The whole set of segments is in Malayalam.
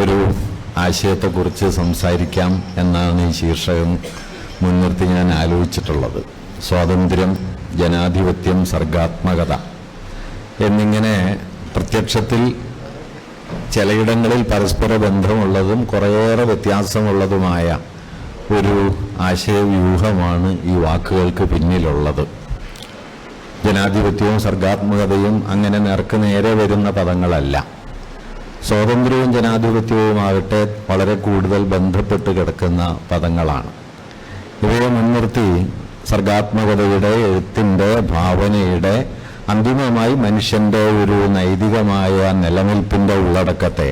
ഒരു ആശയത്തെക്കുറിച്ച് സംസാരിക്കാം എന്നാണ് ഈ ശീർഷകം മുൻനിർത്തി ഞാൻ ആലോചിച്ചിട്ടുള്ളത്. സ്വാതന്ത്ര്യം, ജനാധിപത്യം, സർഗാത്മകത എന്നിങ്ങനെ പ്രത്യക്ഷത്തിൽ ചിലയിടങ്ങളിൽ പരസ്പര ബന്ധമുള്ളതും കുറേയേറെ വ്യത്യാസമുള്ളതുമായ ഒരു ആശയവ്യൂഹമാണ് ഈ വാക്കുകൾക്ക് പിന്നിലുള്ളത്. ജനാധിപത്യവും സർഗാത്മകതയും അങ്ങനെ നേർക്ക് നേരെ വരുന്ന പദങ്ങളല്ല. സ്വാതന്ത്ര്യവും ജനാധിപത്യവുമാകട്ടെ വളരെ കൂടുതൽ ബന്ധപ്പെട്ട് കിടക്കുന്ന പദങ്ങളാണ്. ഇവയെ മുൻനിർത്തി സർഗാത്മകതയുടെ, എഴുത്തിൻ്റെ, ഭാവനയുടെ, അന്തിമമായി മനുഷ്യൻ്റെ ഒരു നൈതികമായ നിലനിൽപ്പിൻ്റെ ഉള്ളടക്കത്തെ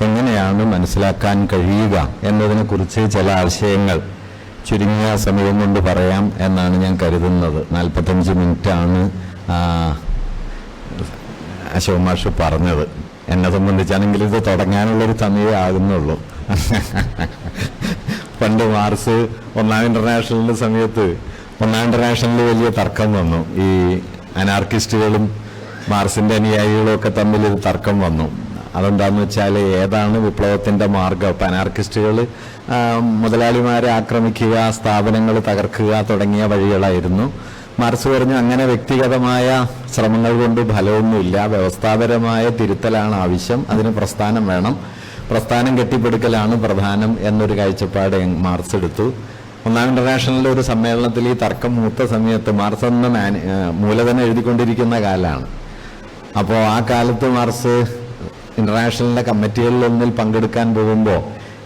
എങ്ങനെയാണ് മനസ്സിലാക്കാൻ കഴിയുക എന്നതിനെക്കുറിച്ച് ചില ആശയങ്ങൾ ചുരുങ്ങിയ സമയം കൊണ്ട് പറയാം എന്നാണ് ഞാൻ കരുതുന്നത്. 45 മിനിറ്റാണ് അശോക് മാഷ് പറഞ്ഞത്. എന്നെ സംബന്ധിച്ചാണെങ്കിൽ ഇത് തുടങ്ങാനുള്ളൊരു സമയമേ ആകുന്നുള്ളൂ. പണ്ട് മാർസ് ഒന്നാം ഇന്റർനാഷണലിൻ്റെ സമയത്ത് ഒന്നാം ഇന്റർനാഷണലിൽ വലിയ തർക്കം വന്നു. ഈ അനാർക്കിസ്റ്റുകളും മാർസിൻ്റെ അനുയായികളും ഒക്കെ തമ്മിലൊരു തർക്കം വന്നു. അതെന്താന്ന് വെച്ചാൽ ഏതാണ് വിപ്ലവത്തിൻ്റെ മാർഗം? ഇപ്പം അനാർക്കിസ്റ്റുകൾ മുതലാളിമാരെ ആക്രമിക്കുക, സ്ഥാപനങ്ങൾ തകർക്കുക തുടങ്ങിയ വഴികളായിരുന്നു. മാർക്സ് പറഞ്ഞു അങ്ങനെ വ്യക്തിഗതമായ ശ്രമങ്ങൾ കൊണ്ട് ഫലമൊന്നുമില്ല, വ്യവസ്ഥാപരമായ തിരുത്തലാണ് ആവശ്യം, അതിന് പ്രസ്ഥാനം വേണം, പ്രസ്ഥാനം കെട്ടിപ്പടുക്കലാണ് പ്രധാനം എന്നൊരു കാഴ്ചപ്പാട് മാർക്സ് എടുത്തു. ഒന്നാം ഇന്റർനാഷണലിലെ ഒരു സമ്മേളനത്തിൽ ഈ തർക്കം മൂത്ത സമയത്ത് മാർക്സ് എന്ന മൂലധനം എഴുതിക്കൊണ്ടിരിക്കുന്ന കാലമാണ്. അപ്പോൾ ആ കാലത്ത് മാർക്സ് ഇന്റർനാഷണലിൻ്റെ കമ്മിറ്റികളിലൊന്നിൽ പങ്കെടുക്കാൻ പോകുമ്പോൾ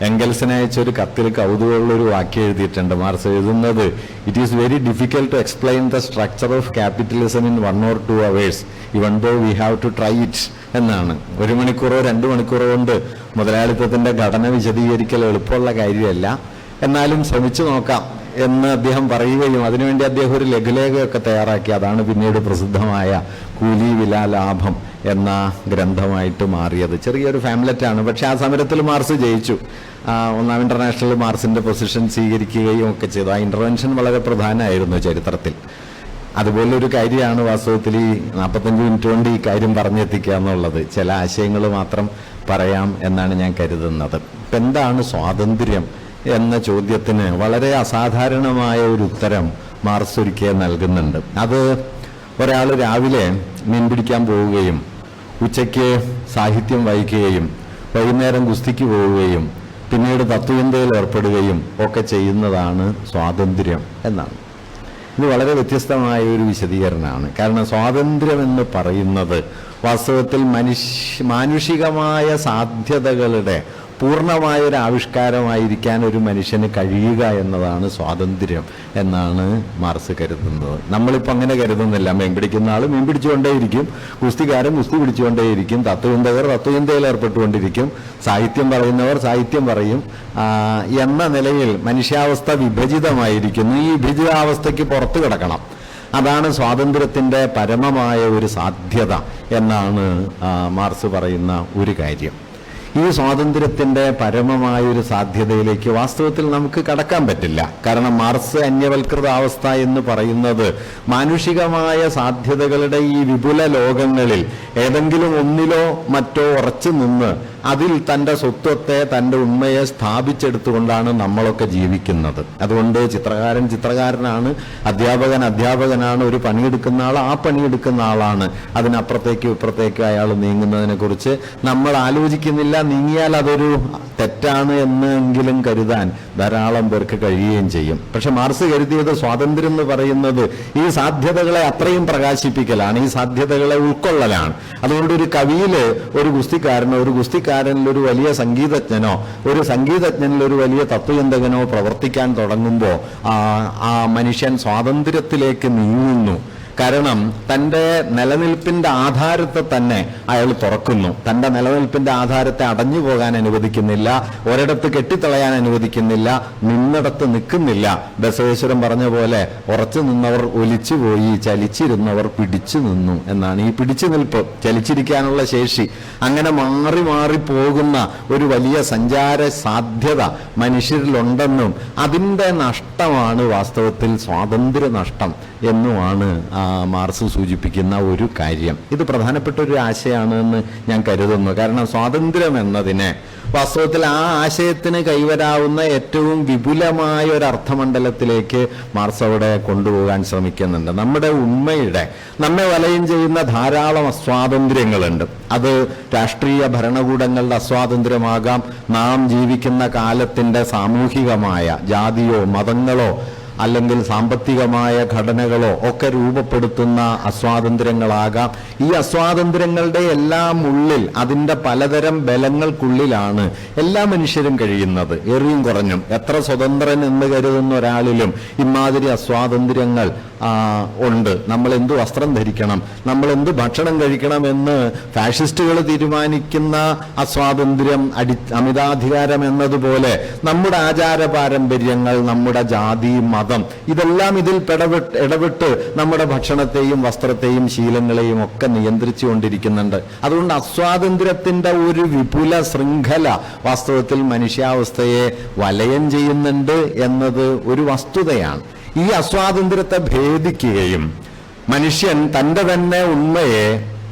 എംഗൽസിനെ അയച്ചൊരു കത്തിൽ കൗതുകമുള്ളൊരു വാക്യം എഴുതിയിട്ടുണ്ട്. മാർക്സ് എഴുതുന്നത്, it is very difficult to explain the structure of capitalism in 1 or 2 hours even though we have to try it എന്നാണ്. 1 മണിക്കൂറോ 2 മണിക്കൂറോ കൊണ്ട് മുതലാളിത്തത്തിൻ്റെ ഘടന വിശദീകരിക്കൽ എളുപ്പമുള്ള കാര്യമല്ല, എന്നാലും ശ്രമിച്ചു നോക്കാം എന്ന് അദ്ദേഹം പറയുകയും അതിനുവേണ്ടി അദ്ദേഹം ഒരു ലഘുലേഖയൊക്കെ തയ്യാറാക്കി. അതാണ് പിന്നീട് പ്രസിദ്ധമായ കൂലി വില ലാഭം എന്ന ഗ്രന്ഥമായിട്ട് മാറിയത്. ചെറിയൊരു ഫാംലെറ്റാണ്, പക്ഷെ ആ സമരത്തിൽ മാർക്സ് ജയിച്ചു. ഒന്നാം ഇന്റർനാഷണൽ മാർക്സിന്റെ പൊസിഷൻ സ്വീകരിക്കുകയും ഒക്കെ ചെയ്തു. ആ ഇന്റർവെൻഷൻ വളരെ പ്രധാനമായിരുന്നു ചരിത്രത്തിൽ. അതുപോലൊരു കാര്യമാണ് വാസ്തവത്തിൽ ഈ 45 മിനിറ്റ് കൊണ്ട് ഈ കാര്യം പറഞ്ഞെത്തിക്കുക എന്നുള്ളത്. ചില ആശയങ്ങൾ മാത്രം പറയാം എന്നാണ് ഞാൻ കരുതുന്നത്. ഇപ്പം എന്താണ് സ്വാതന്ത്ര്യം എന്ന ചോദ്യത്തിന് വളരെ അസാധാരണമായ ഒരു ഉത്തരം മാർക്സ് ഒരിക്കൽ നൽകുന്നുണ്ട്. അത് ഒരാൾ രാവിലെ മീൻ പിടിക്കാൻ പോവുകയും ഉച്ചയ്ക്ക് സാഹിത്യം വായിക്കുകയും വൈകുന്നേരം ഗുസ്തിക്ക് പോവുകയും പിന്നീട് തത്വചിന്തയിൽ ഏർപ്പെടുകയും ഒക്കെ ചെയ്യുന്നതാണ് സ്വാതന്ത്ര്യം എന്നാണ്. ഇത് വളരെ വ്യത്യസ്തമായ ഒരു വിശദീകരണമാണ്. കാരണം സ്വാതന്ത്ര്യം എന്ന് പറയുന്നത് വാസ്തവത്തിൽ മാനുഷികമായ സാധ്യതകളുടെ പൂർണ്ണമായൊരു ആവിഷ്കാരമായിരിക്കാൻ ഒരു മനുഷ്യന് കഴിയുക എന്നതാണ് സ്വാതന്ത്ര്യം എന്നാണ് മാർക്സ് കരുതുന്നത്. നമ്മളിപ്പോൾ അങ്ങനെ കരുതുന്നില്ല. മീൻ പിടിക്കുന്ന ആൾ മീൻ പിടിച്ചുകൊണ്ടേയിരിക്കും, ഗുസ്തിക്കാരൻ ഗുസ്തി പിടിച്ചുകൊണ്ടേയിരിക്കും, തത്വചിന്തകർ തത്വചിന്തയിൽ ഏർപ്പെട്ടുകൊണ്ടിരിക്കും, സാഹിത്യം പറയുന്നവർ സാഹിത്യം പറയും എന്ന നിലയിൽ മനുഷ്യാവസ്ഥ വിഭജിതമായിരിക്കുന്നു. ഈ വിഭജിതാവസ്ഥയ്ക്ക് പുറത്തു കിടക്കണം. അതാണ് സ്വാതന്ത്ര്യത്തിൻ്റെ പരമമായ ഒരു സാധ്യത എന്നാണ് മാർക്സ് പറയുന്ന ഒരു കാര്യം. ഈ സ്വാതന്ത്ര്യത്തിൻ്റെ പരമമായൊരു സാധ്യതയിലേക്ക് വാസ്തവത്തിൽ നമുക്ക് കടക്കാൻ പറ്റില്ല. കാരണം മാർക്സ് അന്യവൽകൃത അവസ്ഥ എന്ന് പറയുന്നത് മാനുഷികമായ സാധ്യതകളുടെ ഈ വിപുല ലോകങ്ങളിൽ ഏതെങ്കിലും ഒന്നിലോ മറ്റോ ഉറച്ചു നിന്ന് അതിൽ തൻ്റെ സ്വത്വത്തെ, തൻ്റെ ഉണ്മയെ സ്ഥാപിച്ചെടുത്തുകൊണ്ടാണ് നമ്മളൊക്കെ ജീവിക്കുന്നത്. അതുകൊണ്ട് ചിത്രകാരൻ ചിത്രകാരനാണ്, അധ്യാപകൻ അധ്യാപകനാണ്, ഒരു പണിയെടുക്കുന്ന ആൾ ആ പണിയെടുക്കുന്ന ആളാണ്. അതിനപ്പുറത്തേക്കും ഇപ്പുറത്തേക്കും അയാൾ നീങ്ങുന്നതിനെക്കുറിച്ച് നമ്മൾ ആലോചിക്കുന്നില്ല. നീങ്ങിയാൽ അതൊരു തെറ്റാണ് എന്നെങ്കിലും കരുതാൻ ധാരാളം പേർക്ക് കഴിയുകയും ചെയ്യും. പക്ഷെ മാർക്സ് കരുതിയത് സ്വാതന്ത്ര്യം എന്ന് പറയുന്നത് ഈ സാധ്യതകളെ അത്രയും പ്രകാശിപ്പിക്കലാണ്, ഈ സാധ്യതകളെ ഉൾക്കൊള്ളലാണ്. അതുകൊണ്ട് ഒരു കവിയിൽ ഒരു ഗുസ്തിക്കാരനോ, ഒരു ഗുസ്തിക്കാരനിൽ ഒരു വലിയ സംഗീതജ്ഞനോ, ഒരു സംഗീതജ്ഞനിൽ ഒരു വലിയ തത്വചിന്തകനോ പ്രവർത്തിക്കാൻ തുടങ്ങുമ്പോൾ ആ മനുഷ്യൻ സ്വാതന്ത്ര്യത്തിലേക്ക് നീങ്ങുന്നു. കാരണം തൻ്റെ നിലനിൽപ്പിൻ്റെ ആധാരത്തെ തന്നെ അയാൾ തുറക്കുന്നു. തൻ്റെ നിലനിൽപ്പിൻ്റെ ആധാരത്തെ അടഞ്ഞു പോകാൻ അനുവദിക്കുന്നില്ല, ഒരിടത്ത് കെട്ടിത്തളയാൻ അനുവദിക്കുന്നില്ല, നിന്നിടത്ത് നിൽക്കുന്നില്ല. ബസവേശ്വരൻ പറഞ്ഞ പോലെ ഉറച്ചു നിന്നവർ ഒലിച്ചുപോയി, ചലിച്ചിരുന്നവർ പിടിച്ചു നിന്നു എന്നാണ്. ഈ പിടിച്ചു നിൽപ്പ്, ചലിച്ചിരിക്കാനുള്ള ശേഷി, അങ്ങനെ മാറി മാറി പോകുന്ന ഒരു വലിയ സഞ്ചാര സാധ്യത മനുഷ്യരിലുണ്ടെന്നും അതിൻ്റെ നഷ്ടമാണ് വാസ്തവത്തിൽ സ്വാതന്ത്ര്യ നഷ്ടം എന്നുമാണ് മാർക്സ് സൂചിപ്പിക്കുന്ന ഒരു കാര്യം. ഇത് പ്രധാനപ്പെട്ട ഒരു ആശയമാണ് എന്ന് ഞാൻ കരുതുന്നു. കാരണം സ്വാതന്ത്ര്യം എന്നതിനെ വാസ്തവത്തിൽ ആ ആശയത്തിന് കൈവരാവുന്ന ഏറ്റവും വിപുലമായ ഒരു അർത്ഥമണ്ഡലത്തിലേക്ക് മാർക്സ് അവിടെ കൊണ്ടുപോകാൻ ശ്രമിക്കുന്നുണ്ട്. നമ്മുടെ ഉണ്മയുടെ, നമ്മെ വലയം ചെയ്യുന്ന ധാരാളം അസ്വാതന്ത്ര്യങ്ങളുണ്ട്. അത് രാഷ്ട്രീയ ഭരണകൂടങ്ങളുടെ അസ്വാതന്ത്ര്യമാകാം, നാം ജീവിക്കുന്ന കാലത്തിൻ്റെ സാമൂഹികമായ ജാതിയോ മതങ്ങളോ അല്ലെങ്കിൽ സാമ്പത്തികമായ ഘടനകളോ ഒക്കെ രൂപപ്പെടുത്തുന്ന അസ്വാതന്ത്ര്യങ്ങളാകാം. ഈ അസ്വാതന്ത്ര്യങ്ങളുടെ എല്ലാം ഉള്ളിൽ, അതിൻ്റെ പലതരം ബലങ്ങൾക്കുള്ളിലാണ് എല്ലാ മനുഷ്യരും കഴിയുന്നത്, ഏറിയും കുറഞ്ഞും. എത്ര സ്വതന്ത്രൻ എന്ന് കരുതുന്ന ഒരാളിലും ഇമാതിരി അസ്വാതന്ത്ര്യങ്ങൾ ഉണ്ട്. നമ്മൾ എന്ത് വസ്ത്രം ധരിക്കണം, നമ്മൾ എന്ത് ഭക്ഷണം കഴിക്കണം എന്ന് ഫാഷിസ്റ്റുകൾ തീരുമാനിക്കുന്ന അസ്വാതന്ത്ര്യം, അമിതാധികാരം എന്നതുപോലെ നമ്മുടെ ആചാര പാരമ്പര്യങ്ങൾ, നമ്മുടെ ജാതി മതം, ഇതെല്ലാം ഇതിൽ ഇടപെട്ട് നമ്മുടെ ഭക്ഷണത്തെയും വസ്ത്രത്തെയും ശീലങ്ങളെയും ഒക്കെ നിയന്ത്രിച്ചു കൊണ്ടിരിക്കുന്നുണ്ട്. അതുകൊണ്ട് അസ്വാതന്ത്ര്യത്തിന്റെ ഒരു വിപുല ശൃംഖല വാസ്തവത്തിൽ മനുഷ്യാവസ്ഥയെ വലയം ചെയ്യുന്നുണ്ട് എന്നത് ഒരു വസ്തുതയാണ്. ഈ അസ്വാതന്ത്ര്യത്തെ ഭേദിക്കുകയും മനുഷ്യൻ തൻ്റെ തന്നെ ഉണ്മയെ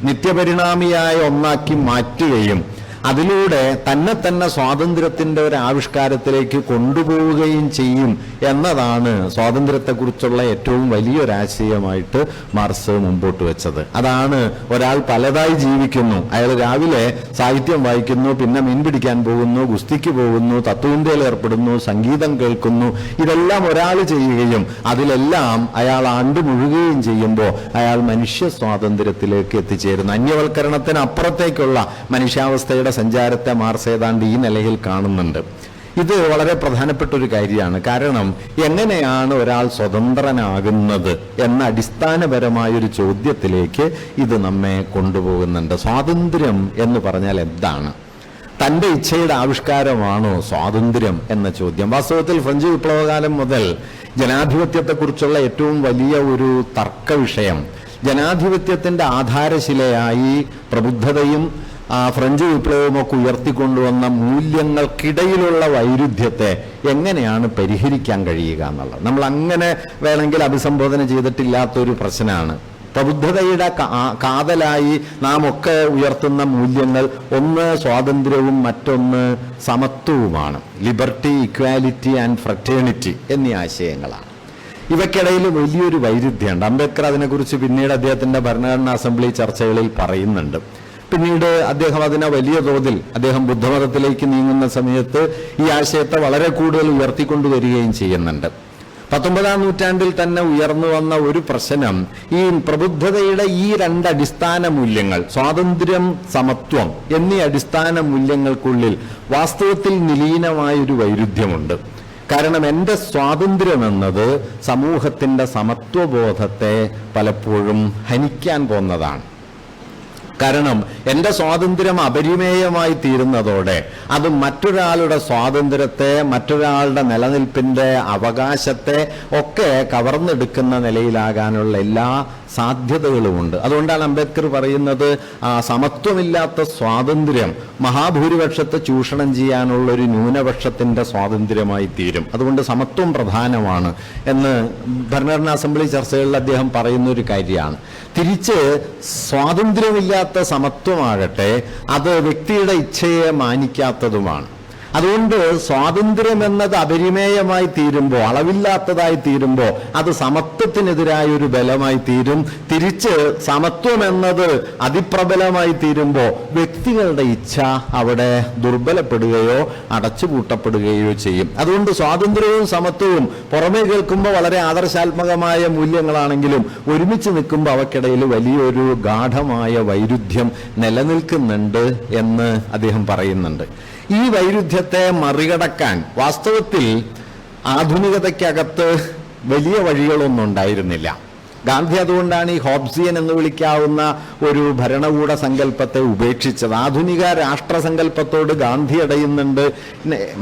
നിത്യപരിണാമിയായ ഒന്നാക്കി മാറ്റുകയും അതിലൂടെ തന്നെ സ്വാതന്ത്ര്യത്തിൻ്റെ ഒരു ആവിഷ്കാരത്തിലേക്ക് കൊണ്ടുപോവുകയും ചെയ്യും എന്നതാണ് സ്വാതന്ത്ര്യത്തെക്കുറിച്ചുള്ള ഏറ്റവും വലിയൊരാശയമായിട്ട് മാർക്സ് മുമ്പോട്ട് വെച്ചത്. അതാണ് ഒരാൾ പലതായി ജീവിക്കുന്നു. അയാൾ രാവിലെ സാഹിത്യം വായിക്കുന്നു, പിന്നെ മീൻ പിടിക്കാൻ പോകുന്നു, ഗുസ്തിക്ക് പോകുന്നു, തത്വചിന്തയിൽ ഏർപ്പെടുന്നു, സംഗീതം കേൾക്കുന്നു. ഇതെല്ലാം ഒരാൾ ചെയ്യുകയും അതിലെല്ലാം അയാൾ ആണ്ടുമുഴുകുകയും ചെയ്യുമ്പോൾ അയാൾ മനുഷ്യ സ്വാതന്ത്ര്യത്തിലേക്ക് എത്തിച്ചേരുന്നു. അന്യവൽക്കരണത്തിന് അപ്പുറത്തേക്കുള്ള മനുഷ്യാവസ്ഥയുടെ സഞ്ചാരത്തെ മാർക്സ് ഏതാണ്ട് ഈ നിലയിൽ കാണുന്നുണ്ട്. ഇത് വളരെ പ്രധാനപ്പെട്ട ഒരു കാര്യമാണ്. കാരണം എങ്ങനെയാണ് ഒരാൾ സ്വതന്ത്രനാകുന്നത് എന്ന അടിസ്ഥാനപരമായൊരു ചോദ്യത്തിലേക്ക് ഇത് നമ്മെ കൊണ്ടുപോകുന്നുണ്ട്. സ്വാതന്ത്ര്യം എന്ന് പറഞ്ഞാൽ എന്താണ്? തൻ്റെ ഇച്ഛയുടെ ആവിഷ്കാരമാണോ സ്വാതന്ത്ര്യം എന്ന ചോദ്യം? വാസ്തവത്തിൽ ഫ്രഞ്ച് വിപ്ലവകാലം മുതൽ ജനാധിപത്യത്തെക്കുറിച്ചുള്ള ഏറ്റവും വലിയ ഒരു തർക്ക വിഷയം, ജനാധിപത്യത്തിൻ്റെ ആധാരശിലയായി പ്രബുദ്ധതയും ഫ്രഞ്ച് വിപ്ലവമൊക്കെ ഉയർത്തിക്കൊണ്ടുവന്ന മൂല്യങ്ങൾക്കിടയിലുള്ള വൈരുദ്ധ്യത്തെ എങ്ങനെയാണ് പരിഹരിക്കാൻ കഴിയുക എന്നുള്ളത് നമ്മൾ അങ്ങനെ വേണമെങ്കിൽ അഭിസംബോധന ചെയ്തിട്ടില്ലാത്തൊരു പ്രശ്നമാണ്. പ്രബുദ്ധതയുടെ കാതലായി നാം ഒക്കെ ഉയർത്തുന്ന മൂല്യങ്ങൾ ഒന്ന് സ്വാതന്ത്ര്യവും മറ്റൊന്ന് സമത്വവുമാണ്. ലിബർട്ടി, ഇക്വാലിറ്റി ആൻഡ് ഫ്രറ്റേണിറ്റി എന്നീ ആശയങ്ങളാണ്. ഇവയ്ക്കിടയിൽ വലിയൊരു വൈരുദ്ധ്യമുണ്ട്. അംബേദ്കർ അതിനെക്കുറിച്ച് പിന്നീട് അദ്ദേഹത്തിൻ്റെ ഭരണഘടനാ അസംബ്ലി ചർച്ചകളിൽ പറയുന്നുണ്ട്. പിന്നീട് അദ്ദേഹം അതിനെ വലിയ തോതിൽ അദ്ദേഹം ബുദ്ധമതത്തിലേക്ക് നീങ്ങുന്ന സമയത്ത് ഈ ആശയത്തെ വളരെ കൂടുതൽ ഉയർത്തിക്കൊണ്ടുവരികയും ചെയ്യുന്നുണ്ട്. 19-ാം നൂറ്റാണ്ടിൽ തന്നെ ഉയർന്നു വന്ന ഒരു പ്രശ്നം ഈ പ്രബുദ്ധതയുടെ ഈ രണ്ട് അടിസ്ഥാന മൂല്യങ്ങൾ, സ്വാതന്ത്ര്യം, സമത്വം എന്നീ അടിസ്ഥാന മൂല്യങ്ങൾക്കുള്ളിൽ വാസ്തവത്തിൽ നിലീനമായൊരു വൈരുദ്ധ്യമുണ്ട്. കാരണം എൻ്റെ സ്വാതന്ത്ര്യം എന്നത് സമൂഹത്തിൻ്റെ സമത്വബോധത്തെ പലപ്പോഴും ഹനിക്കാൻ പോന്നതാണ്. കാരണം എൻ്റെ സ്വാതന്ത്ര്യം അപരിമേയമായി തീരുന്നതോടെ അത് മറ്റൊരാളുടെ സ്വാതന്ത്ര്യത്തെ, മറ്റൊരാളുടെ നിലനിൽപ്പിൻ്റെ അവകാശത്തെ ഒക്കെ കവർന്നെടുക്കുന്ന നിലയിലാകാനുള്ള എല്ലാ സാധ്യതകളുമുണ്ട്. അതുകൊണ്ടാണ് അംബേദ്കർ പറയുന്നത് സമത്വമില്ലാത്ത സ്വാതന്ത്ര്യം മഹാഭൂരിപക്ഷത്തെ ചൂഷണം ചെയ്യാനുള്ളൊരു ന്യൂനപക്ഷത്തിൻ്റെ സ്വാതന്ത്ര്യമായി തീരും. അതുകൊണ്ട് സമത്വം പ്രധാനമാണ് എന്ന് ഭരണഘടനാ അസംബ്ലി ചർച്ചകളിൽ അദ്ദേഹം പറയുന്ന ഒരു കാര്യമാണ്. തിരിച്ച് സ്വാതന്ത്ര്യമില്ലാത്ത സമത്വമാകട്ടെ അത് വ്യക്തിയുടെ ഇച്ഛയെ മാനിക്കാത്തതുമാണ്. അതുകൊണ്ട് സ്വാതന്ത്ര്യം എന്നത് അപരിമേയമായി തീരുമ്പോൾ, അളവില്ലാത്തതായി തീരുമ്പോൾ അത് സമത്വത്തിനെതിരായ ഒരു ബലമായി തീരും. തിരിച്ച് സമത്വം എന്നത് അതിപ്രബലമായി തീരുമ്പോൾ വ്യക്തികളുടെ ഇച്ഛ അവിടെ ദുർബലപ്പെടുകയോ അടച്ചുപൂട്ടപ്പെടുകയോ ചെയ്യും. അതുകൊണ്ട് സ്വാതന്ത്ര്യവും സമത്വവും പുറമേ കേൾക്കുമ്പോൾ വളരെ ആദർശാത്മകമായ മൂല്യങ്ങളാണെങ്കിലും ഒരുമിച്ച് നിൽക്കുമ്പോൾ അവയ്ക്കിടയിൽ വലിയൊരു ഗാഠമായ വൈരുദ്ധ്യം നിലനിൽക്കുന്നുണ്ട് എന്ന് അദ്ദേഹം പറയുന്നുണ്ട്. ഈ വൈരുദ്ധ്യത്തെ മറികടക്കാൻ വാസ്തവത്തിൽ ആധുനികതയ്ക്കകത്ത് വലിയ വഴികളൊന്നും ഉണ്ടായിരുന്നില്ല. ഗാന്ധി അതുകൊണ്ടാണ് ഈ ഹോബ്സിയൻ എന്ന് വിളിക്കാവുന്ന ഒരു ഭരണകൂട സങ്കല്പത്തെ ഉപേക്ഷിച്ചത്. ആധുനിക രാഷ്ട്രസങ്കല്പത്തോട് ഗാന്ധി ഇടയുന്നുണ്ട്,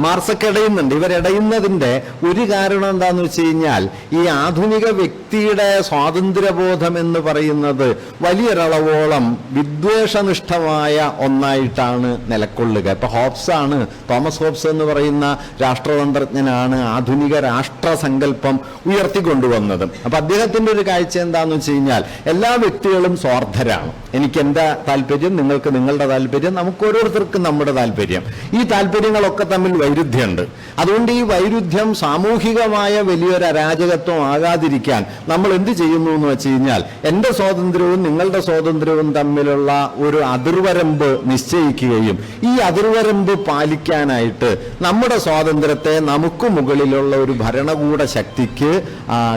മാർക്സൊക്കെ ഇടയുന്നുണ്ട്. ഇവരിടയുന്നതിൻ്റെ ഒരു കാരണം എന്താന്ന് വെച്ച് കഴിഞ്ഞാൽ ഈ ആധുനിക വ്യക്തിയുടെ സ്വാതന്ത്ര്യബോധം എന്ന് പറയുന്നത് വലിയൊരളവോളം വിദ്വേഷനിഷ്ഠമായ ഒന്നായിട്ടാണ് നിലക്കൊള്ളുക. ഇപ്പൊ ഹോബ്സാണ്, തോമസ് ഹോബ്സ് എന്ന് പറയുന്ന രാഷ്ട്രതന്ത്രജ്ഞനാണ് ആധുനിക രാഷ്ട്രസങ്കല്പം ഉയർത്തിക്കൊണ്ടുവന്നത്. അപ്പൊ അദ്ദേഹത്തിൻ്റെ ഒരു കാഴ്ച വായിച്ച എന്താണെന്ന് വെച്ച് കഴിഞ്ഞാൽ എല്ലാ വ്യക്തികളും സ്വാർത്ഥരാണ്. എനിക്ക് എൻ്റെ താല്പര്യം, നിങ്ങൾക്ക് നിങ്ങളുടെ താല്പര്യം, നമുക്ക് ഓരോരുത്തർക്കും നമ്മുടെ താല്പര്യം. ഈ താല്പര്യങ്ങളൊക്കെ തമ്മിൽ വൈരുദ്ധ്യമുണ്ട്. അതുകൊണ്ട് ഈ വൈരുദ്ധ്യം സാമൂഹികമായ വലിയൊരു അരാജകത്വം ആകാതിരിക്കാൻ നമ്മൾ എന്ത് ചെയ്യുന്നു എന്ന് വെച്ച് കഴിഞ്ഞാൽ എൻ്റെ സ്വാതന്ത്ര്യവും നിങ്ങളുടെ സ്വാതന്ത്ര്യവും തമ്മിലുള്ള ഒരു അതിർവരമ്പ് നിശ്ചയിക്കുകയും ഈ അതിർവരമ്പ് പാലിക്കാനായിട്ട് നമ്മുടെ സ്വാതന്ത്ര്യത്തെ നമുക്ക് മുകളിലുള്ള ഒരു ഭരണകൂട ശക്തിക്ക്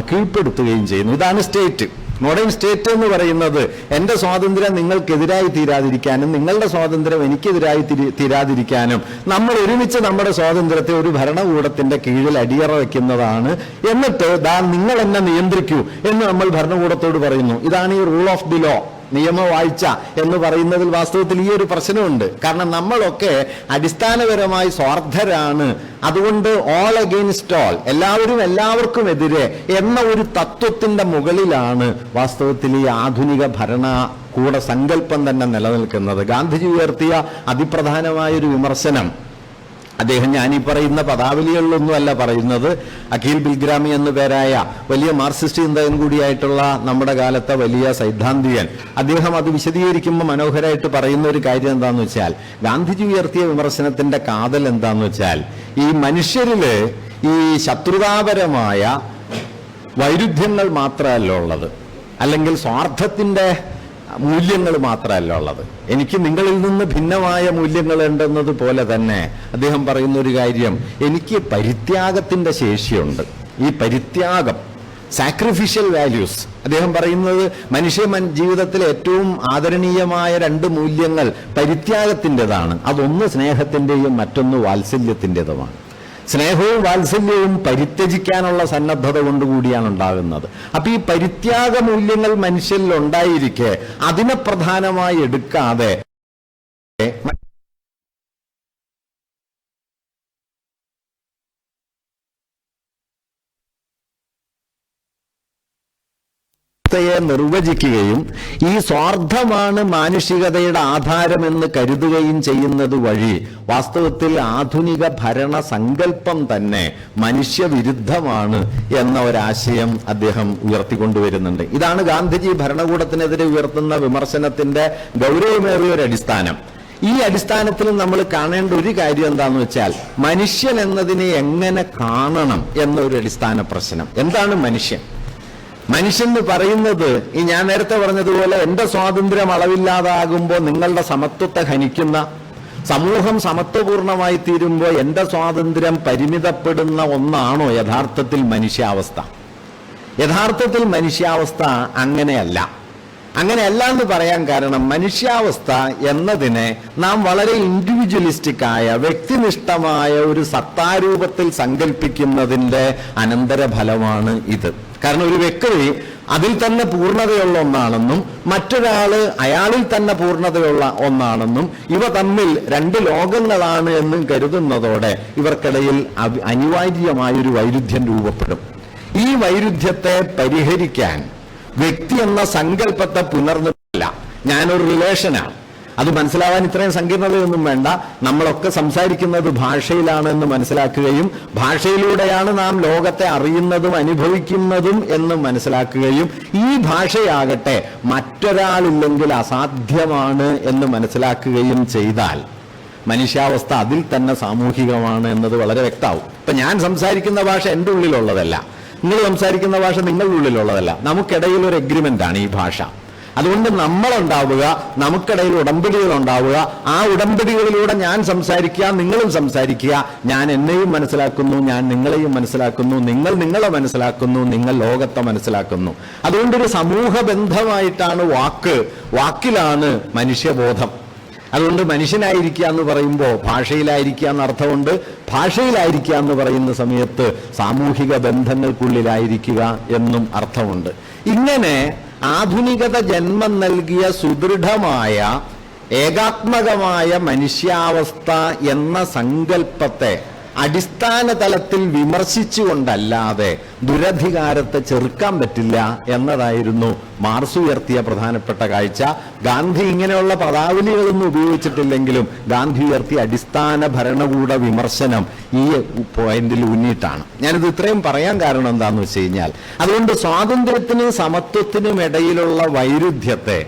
കീഴ്പ്പെടുത്തുകയും ചെയ്യുന്നു. ഇതാണ് സ്റ്റേറ്റ്. മോഡേൺ സ്റ്റേറ്റ് എന്ന് പറയുന്നത് എൻ്റെ സ്വാതന്ത്ര്യം നിങ്ങൾക്കെതിരായി തീരാതിരിക്കാനും നിങ്ങളുടെ സ്വാതന്ത്ര്യം എനിക്കെതിരായി തീരാതിരിക്കാനും നമ്മൾ ഒരുമിച്ച് നമ്മുടെ സ്വാതന്ത്ര്യത്തെ ഒരു ഭരണകൂടത്തിന്റെ കീഴിൽ അടിയറ വയ്ക്കുന്നതാണ്. എന്നിട്ട് നിങ്ങൾ എന്നെ നിയന്ത്രിക്കൂ എന്ന് നമ്മൾ ഭരണകൂടത്തോട് പറയുന്നു. ഇതാണ് ഈ റൂൾ ഓഫ് ദി ലോ, നിയമവാഴ്ച എന്ന് പറയുന്നതിൽ വാസ്തവത്തിൽ ഈ ഒരു പ്രശ്നമുണ്ട്. കാരണം നമ്മളൊക്കെ അടിസ്ഥാനപരമായി സ്വാർത്ഥരാണ്. അതുകൊണ്ട് ഓൾ അഗെയിൻസ്റ്റ് ഓൾ, എല്ലാവരും എല്ലാവർക്കും എതിരെ എന്ന ഒരു തത്വത്തിന്റെ മുകളിലാണ് വാസ്തവത്തിൽ ഈ ആധുനിക ഭരണകൂട സങ്കല്പം തന്നെ നിലനിൽക്കുന്നത്. ഗാന്ധിജി ഉയർത്തിയ അതിപ്രധാനമായൊരു വിമർശനം അദ്ദേഹം ഞാനീ പറയുന്ന പദാവലികളിലൊന്നുമല്ല പറയുന്നത്. അഖിൽ ബിൽഗ്രാമി എന്നു പേരായ വലിയ മാർക്സിസ്റ്റ് ചിന്തകൻ കൂടിയായിട്ടുള്ള നമ്മുടെ കാലത്തെ വലിയ സൈദ്ധാന്തികൻ, അദ്ദേഹം അത് വിശദീകരിക്കുമ്പോൾ മനോഹരമായിട്ട് പറയുന്ന ഒരു കാര്യം എന്താണെന്ന് വെച്ചാൽ, ഗാന്ധിജി ഉയർത്തിയ വിമർശനത്തിന്റെ കാതൽ എന്താണെന്ന് വെച്ചാൽ, ഈ മനുഷ്യരില് ഈ ശത്രുതാപരമായ വൈരുദ്ധ്യങ്ങൾ മാത്രമല്ല ഉള്ളത്, അല്ലെങ്കിൽ സ്വാർത്ഥത്തിന്റെ മൂല്യങ്ങൾ മാത്രമല്ല ഉള്ളത്. എനിക്ക് നിങ്ങളിൽ നിന്ന് ഭിന്നമായ മൂല്യങ്ങൾ ഉണ്ടെന്നത് പോലെ തന്നെ അദ്ദേഹം പറയുന്ന ഒരു കാര്യം, എനിക്ക് പരിത്യാഗത്തിന്റെ ശേഷിയുണ്ട്. ഈ പരിത്യാഗം, സാക്രിഫിഷ്യൽ വാല്യൂസ്, അദ്ദേഹം പറയുന്നത് മനുഷ്യ ജീവിതത്തിൽ ഏറ്റവും ആദരണീയമായ രണ്ട് മൂല്യങ്ങൾ പരിത്യാഗത്തിൻ്റെതാണ്. അതൊന്ന് സ്നേഹത്തിൻ്റെയും മറ്റൊന്ന് വാത്സല്യത്തിൻ്റെതുമാണ്. സ്നേഹവും വാത്സല്യവും പരിത്യജിക്കാനുള്ള സന്നദ്ധത കൊണ്ടുകൂടിയാണ് ഉണ്ടാകുന്നത്. അപ്പൊ ഈ പരിത്യാഗ മൂല്യങ്ങൾ മനുഷ്യരിൽ ഉണ്ടായിരിക്കെ അതിനെ പ്രധാനമായി എടുക്കാതെ നിർവചിക്കുകയും ഈ സ്വാർത്ഥമാണ് മാനുഷികതയുടെ ആധാരമെന്ന് കരുതുകയും ചെയ്യുന്നത് വഴി വാസ്തവത്തിൽ ആധുനിക ഭരണ സങ്കല്പം തന്നെ മനുഷ്യവിരുദ്ധമാണ് എന്ന ഒരാശയം അദ്ദേഹം ഉയർത്തിക്കൊണ്ടുവരുന്നുണ്ട്. ഇതാണ് ഗാന്ധിജി ഭരണകൂടത്തിനെതിരെ ഉയർത്തുന്ന വിമർശനത്തിന്റെ ഗൗരവമേറിയ ഒരു അടിസ്ഥാനം. ഈ അടിസ്ഥാനത്തിൽ നമ്മൾ കാണേണ്ട ഒരു കാര്യം എന്താണെന്ന് വെച്ചാൽ, മനുഷ്യൻ എന്നതിനെ എങ്ങനെ കാണണം എന്നൊരു അടിസ്ഥാന പ്രശ്നം. എന്താണ് മനുഷ്യൻ? മനുഷ്യൻ എന്ന് പറയുന്നത്, ഈ ഞാൻ നേരത്തെ പറഞ്ഞതുപോലെ എൻ്റെ സ്വാതന്ത്ര്യം അളവില്ലാതാകുമ്പോൾ നിങ്ങളുടെ സമത്വത്തെ ഹനിക്കുന്ന, സമൂഹം സമത്വപൂർണമായി തീരുമ്പോൾ എൻ്റെ സ്വാതന്ത്ര്യം പരിമിതപ്പെടുന്ന ഒന്നാണോ യഥാർത്ഥത്തിൽ മനുഷ്യാവസ്ഥ? യഥാർത്ഥത്തിൽ മനുഷ്യാവസ്ഥ അങ്ങനെയല്ല. അങ്ങനെയല്ല എന്ന് പറയാൻ കാരണം, മനുഷ്യാവസ്ഥ എന്നതിനെ നാം വളരെ ഇൻഡിവിജ്വലിസ്റ്റിക്കായ വ്യക്തിനിഷ്ഠമായ ഒരു സത്താരൂപത്തിൽ സങ്കല്പിക്കുന്നതിൻ്റെ അനന്തരഫലമാണ് ഇത്. കാരണം ഒരു വ്യക്തി അതിൽ തന്നെ പൂർണ്ണതയുള്ള ഒന്നാണെന്നും മറ്റൊരാള് അയാളിൽ തന്നെ പൂർണ്ണതയുള്ള ഒന്നാണെന്നും ഇവ തമ്മിൽ രണ്ട് ലോകങ്ങളാണ് എന്നും കരുതുന്നതോടെ ഇവർക്കിടയിൽ അനിവാര്യമായൊരു വൈരുദ്ധ്യം രൂപപ്പെടും. ഈ വൈരുദ്ധ്യത്തെ പരിഹരിക്കാൻ വ്യക്തി എന്ന സങ്കല്പത്തെ പുനർനിർമ്മില്ല. ഞാനൊരു റിലേഷനാണ്. അത് മനസ്സിലാവാൻ ഇത്രയും സങ്കീർണതയൊന്നും വേണ്ട. നമ്മളൊക്കെ സംസാരിക്കുന്നത് ഭാഷയിലാണ് എന്ന് മനസ്സിലാക്കുകയും ഭാഷയിലൂടെയാണ് നാം ലോകത്തെ അറിയുന്നതും അനുഭവിക്കുന്നതും എന്ന് മനസ്സിലാക്കുകയും ഈ ഭാഷയാകട്ടെ മറ്റൊരാളില്ലെങ്കിൽ അസാധ്യമാണ് എന്ന് മനസ്സിലാക്കുകയും ചെയ്താൽ മനുഷ്യാവസ്ഥ അതിൽ തന്നെ സാമൂഹികമാണ് എന്നത് വളരെ വ്യക്തമാവും. ഇപ്പൊ ഞാൻ സംസാരിക്കുന്ന ഭാഷ എൻ്റെ ഉള്ളിലുള്ളതല്ല, നിങ്ങൾ സംസാരിക്കുന്ന ഭാഷ നിങ്ങളുടെ ഉള്ളിലുള്ളതല്ല. നമുക്കിടയിൽ ഒരു എഗ്രിമെന്റ് ആണ് ഈ ഭാഷ. അതുകൊണ്ട് നമ്മളുണ്ടാവുക, നമുക്കിടയിൽ ഉടമ്പടികൾ ഉണ്ടാവുക. ആ ഉടമ്പടികളിലൂടെ ഞാൻ സംസാരിക്കുക, നിങ്ങളും സംസാരിക്കുക. ഞാൻ എന്നെയും മനസ്സിലാക്കുന്നു, ഞാൻ നിങ്ങളെയും മനസ്സിലാക്കുന്നു, നിങ്ങൾ നിങ്ങളെ മനസ്സിലാക്കുന്നു, നിങ്ങൾ ലോകത്തെ മനസ്സിലാക്കുന്നു. അതുകൊണ്ടൊരു സമൂഹ ബന്ധമായിട്ടാണ് വാക്കിലാണ് മനുഷ്യബോധം. അതുകൊണ്ട് മനുഷ്യനായിരിക്കുക എന്ന് പറയുമ്പോൾ ഭാഷയിലായിരിക്കുക എന്ന അർത്ഥമുണ്ട്. ഭാഷയിലായിരിക്കുക എന്ന് പറയുന്ന സമയത്ത് സാമൂഹിക ബന്ധങ്ങൾക്കുള്ളിലായിരിക്കുക എന്നും അർത്ഥമുണ്ട്. ഇങ്ങനെ ആധുനികത ജന്മം നൽകിയ സുദൃഢമായ ഏകാത്മകമായ മനുഷ്യാവസ്ഥ എന്ന സങ്കല്പത്തെ അടിസ്ഥാന തലത്തിൽ വിമർശിച്ചുകൊണ്ടല്ലാതെ ദുരധികാരത്തെ ചെറുക്കാൻ പറ്റില്ല എന്നതായിരുന്നു മാർക്സ് ഉയർത്തിയ പ്രധാനപ്പെട്ട കാഴ്ച. ഗാന്ധി ഇങ്ങനെയുള്ള പദാവലികളൊന്നും ഉപയോഗിച്ചിട്ടില്ലെങ്കിലും ഗാന്ധി ഉയർത്തിയ അടിസ്ഥാന ഭരണകൂട വിമർശനം ഈ പോയിന്റിൽ ഊന്നിയിട്ടാണ്. ഞാനിത് ഇത്രയും പറയാൻ കാരണം എന്താണെന്ന് വെച്ച് കഴിഞ്ഞാൽ, അതുകൊണ്ട് സ്വാതന്ത്ര്യത്തിനും സമത്വത്തിനും ഇടയിലുള്ള വൈരുദ്ധ്യത്തെ,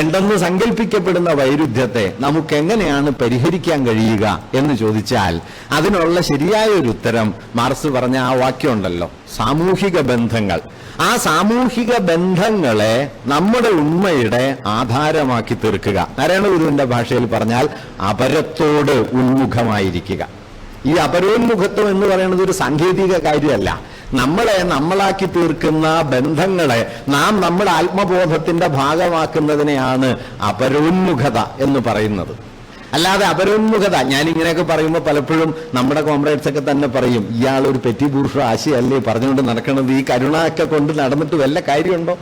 ഉണ്ടെന്ന് സങ്കല്പിക്കപ്പെടുന്ന വൈരുദ്ധ്യത്തെ നമുക്ക് എങ്ങനെയാണ് പരിഹരിക്കാൻ കഴിയുക എന്ന് ചോദിച്ചാൽ അതിനുള്ള ശരിയായ ഒരു ഉത്തരം മാർക്സ് പറഞ്ഞ ആ വാക്യമുണ്ടല്ലോ, സാമൂഹിക ബന്ധങ്ങൾ. ആ സാമൂഹിക ബന്ധങ്ങളെ നമ്മുടെ ഉണ്മയുടെ ആധാരമാക്കി തീർക്കുക. നാരായണഗുരുവിന്റെ ഭാഷയിൽ പറഞ്ഞാൽ അപരത്തോട് ഉന്മുഖമായിരിക്കുക. ഈ അപരോന്മുഖത്വം എന്ന് പറയുന്നത് ഒരു സാങ്കേതിക കാര്യമല്ല. നമ്മളെ നമ്മളാക്കി തീർക്കുന്ന ബന്ധങ്ങളെ നാം നമ്മുടെ ആത്മബോധത്തിന്റെ ഭാഗമാക്കുന്നതിനെയാണ് അപരോന്മുഖത എന്ന് പറയുന്നത്. അല്ലാതെ അപരോന്മുഖത, ഞാനിങ്ങനെയൊക്കെ പറയുമ്പോൾ പലപ്പോഴും നമ്മുടെ കോമ്രേഡ്സ് ഒക്കെ തന്നെ പറയും, ഇയാളൊരു പെറ്റി ബൂർഷ ആശയല്ലേ പറഞ്ഞുകൊണ്ട് നടക്കണത്, ഈ കരുണയൊക്കെ കൊണ്ട് നടന്നിട്ട് വല്ല കാര്യമുണ്ടോ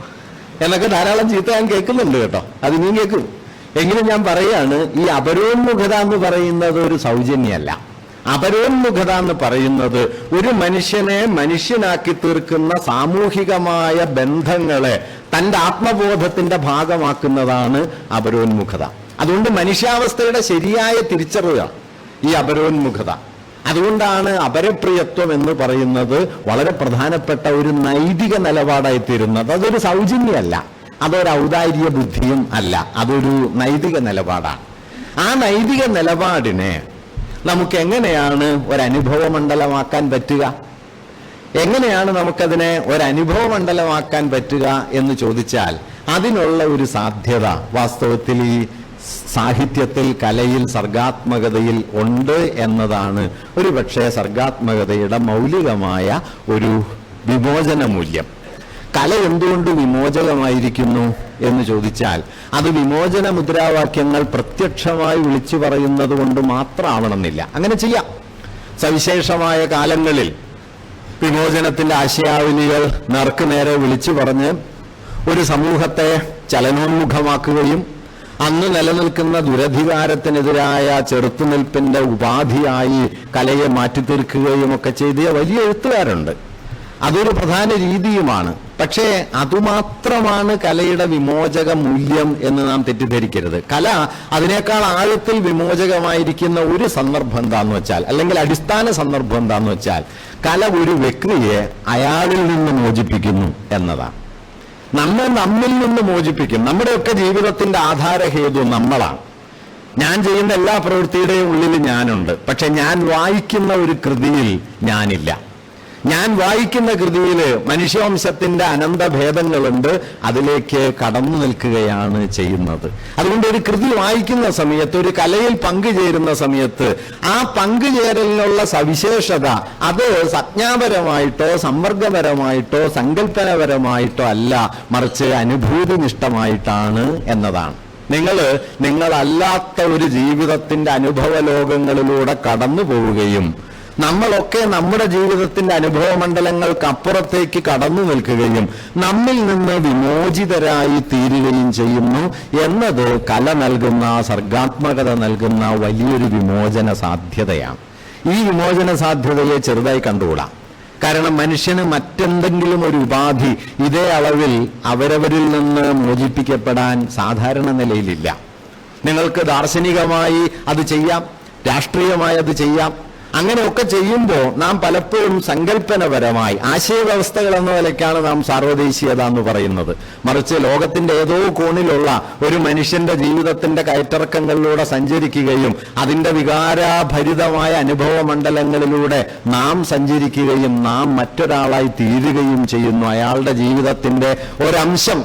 എന്നൊക്കെ ധാരാളം ചീത്ത ഞാൻ കേൾക്കുന്നുണ്ട് കേട്ടോ. അത് നീ കേൾക്കും. എങ്കിലും ഞാൻ പറയാണ്, ഈ അപരോന്മുഖത എന്ന് പറയുന്നത് ഒരു സൗജന്യമല്ല. അപരോന്മുഖത എന്ന് പറയുന്നത് ഒരു മനുഷ്യനെ മനുഷ്യനാക്കി തീർക്കുന്ന സാമൂഹികമായ ബന്ധങ്ങളെ തൻ്റെ ആത്മബോധത്തിന്റെ ഭാഗമാക്കുന്നതാണ് അപരോന്മുഖത. അതുകൊണ്ട് മനുഷ്യാവസ്ഥയുടെ ശരിയായ തിരിച്ചറിവാണ് ഈ അപരോന്മുഖത. അതുകൊണ്ടാണ് അപരപ്രിയത്വം എന്ന് പറയുന്നത് വളരെ പ്രധാനപ്പെട്ട ഒരു നൈതിക നിലപാടായി തീരുന്നത്. അതൊരു സൗജന്യമല്ല, അതൊരു ഔദാര്യ ബുദ്ധിയും അല്ല, അതൊരു നൈതിക നിലപാടാണ്. ആ നൈതിക നിലപാടിനെ നമുക്ക് എങ്ങനെയാണ് ഒരനുഭവ മണ്ഡലമാക്കാൻ പറ്റുക? എങ്ങനെയാണ് നമുക്കതിനെ ഒരനുഭവ മണ്ഡലമാക്കാൻ പറ്റുക എന്ന് ചോദിച്ചാൽ അതിനുള്ള ഒരു സാധ്യത വാസ്തവത്തിൽ ഈ സാഹിത്യത്തിൽ, കലയിൽ, സർഗാത്മകതയിൽ ഉണ്ട് എന്നതാണ് ഒരുപക്ഷെ സർഗാത്മകതയുടെ മൗലികമായ ഒരു വിമോചന മൂല്യം. കല എന്തുകൊണ്ട് വിമോചകമായിരിക്കുന്നു എന്ന് ചോദിച്ചാൽ അത് വിമോചന മുദ്രാവാക്യങ്ങൾ പ്രത്യക്ഷമായി വിളിച്ചു പറയുന്നത് കൊണ്ട് മാത്രമാവണമെന്നില്ല. അങ്ങനെ ചെയ്യാം. സവിശേഷമായ കാലങ്ങളിൽ വിമോചനത്തിന്റെ ആശയാവലികൾ നേർക്കുനേരെ വിളിച്ചു പറഞ്ഞ് ഒരു സമൂഹത്തെ ചലനോന്മുഖമാക്കുകയും അന്ന് നിലനിൽക്കുന്ന ദുരധികാരത്തിനെതിരായ ചെറുത്തുനിൽപ്പിന്റെ ഉപാധിയായി കലയെ മാറ്റിത്തീർക്കുകയും ഒക്കെ ചെയ്ത വലിയ എഴുത്തുകാരുണ്ട്. അതൊരു പ്രധാന രീതിയുമാണ്. പക്ഷേ അതുമാത്രമാണ് കലയുടെ വിമോചക മൂല്യം എന്ന് നാം തെറ്റിദ്ധരിക്കരുത്. കല അതിനേക്കാൾ ആഴത്തിൽ വിമോചകമായിരിക്കുന്ന ഒരു സന്ദർഭം എന്താന്ന് വെച്ചാൽ, അല്ലെങ്കിൽ അടിസ്ഥാന സന്ദർഭം എന്താന്ന് വെച്ചാൽ, കല ഒരു വ്യക്തിയെ അയാളിൽ നിന്ന് മോചിപ്പിക്കുന്നു എന്നതാണ്. നമ്മെ നമ്മിൽ നിന്ന് മോചിപ്പിക്കും. നമ്മുടെയൊക്കെ ജീവിതത്തിന്റെ ആധാരഹേതു നമ്മളാണ്. ഞാൻ ചെയ്യുന്ന എല്ലാ പ്രവൃത്തിയുടെയും ഉള്ളിൽ ഞാനുണ്ട്. പക്ഷെ ഞാൻ വായിക്കുന്ന ഒരു കൃതിയിൽ ഞാനില്ല. ഞാൻ വായിക്കുന്ന കൃതിയിൽ മനുഷ്യവംശത്തിന്റെ അനന്തഭേദങ്ങളുണ്ട്. അതിലേക്ക് കടന്നു നിൽക്കുകയാണ് ചെയ്യുന്നത്. അതുകൊണ്ട് ഒരു കൃതി വായിക്കുന്ന സമയത്ത്, ഒരു കലയിൽ പങ്കുചേരുന്ന സമയത്ത് ആ പങ്കുചേരലിനുള്ള സവിശേഷത അത് സംജ്ഞാപരമായിട്ടോ സമ്പർക്കപരമായിട്ടോ സങ്കല്പനപരമായിട്ടോ അല്ല, മറിച്ച് അനുഭൂതിനിഷ്ഠമായിട്ടാണ് എന്നതാണ്. നിങ്ങളല്ലാത്ത ഒരു ജീവിതത്തിന്റെ അനുഭവ ലോകങ്ങളിലൂടെ കടന്നു പോവുകയും നമ്മളൊക്കെ നമ്മുടെ ജീവിതത്തിന്റെ അനുഭവ മണ്ഡലങ്ങൾക്ക് അപ്പുറത്തേക്ക് കടന്നു നിൽക്കുകയും നമ്മിൽ നിന്ന് വിമോചിതരായി തീരുകയും ചെയ്യുന്നു എന്നത് കല നൽകുന്ന, സർഗാത്മകത നൽകുന്ന വലിയൊരു വിമോചന സാധ്യതയാണ്. ഈ വിമോചന സാധ്യതയെ ചെറുതായി കണ്ടുകൂടാ. കാരണം മനുഷ്യന് മറ്റെന്തെങ്കിലും ഒരു ഉപാധി ഇതേ അളവിൽ അവരവരിൽ നിന്ന് മോചിപ്പിക്കപ്പെടാൻ സാധാരണ നിലയിലില്ല. നിങ്ങൾക്ക് ദാർശനികമായി അത് ചെയ്യാം, രാഷ്ട്രീയമായി അത് ചെയ്യാം. അങ്ങനെയൊക്കെ ചെയ്യുമ്പോൾ നാം പലപ്പോഴും സങ്കല്പനപരമായി ആശയവ്യവസ്ഥകൾ എന്ന നിലയ്ക്കാണ് നാം സാർവദേശീയത എന്ന് പറയുന്നത്. മറിച്ച് ലോകത്തിന്റെ ഏതോ കോണിലുള്ള ഒരു മനുഷ്യന്റെ ജീവിതത്തിന്റെ കയറ്റിറക്കങ്ങളിലൂടെ സഞ്ചരിക്കുകയും അതിന്റെ വികാരഭരിതമായ അനുഭവ മണ്ഡലങ്ങളിലൂടെ നാം സഞ്ചരിക്കുകയും നാം മറ്റൊരാളായി തീരുകയും ചെയ്യുന്നു. അയാളുടെ ജീവിതത്തിന്റെ ഒരംശം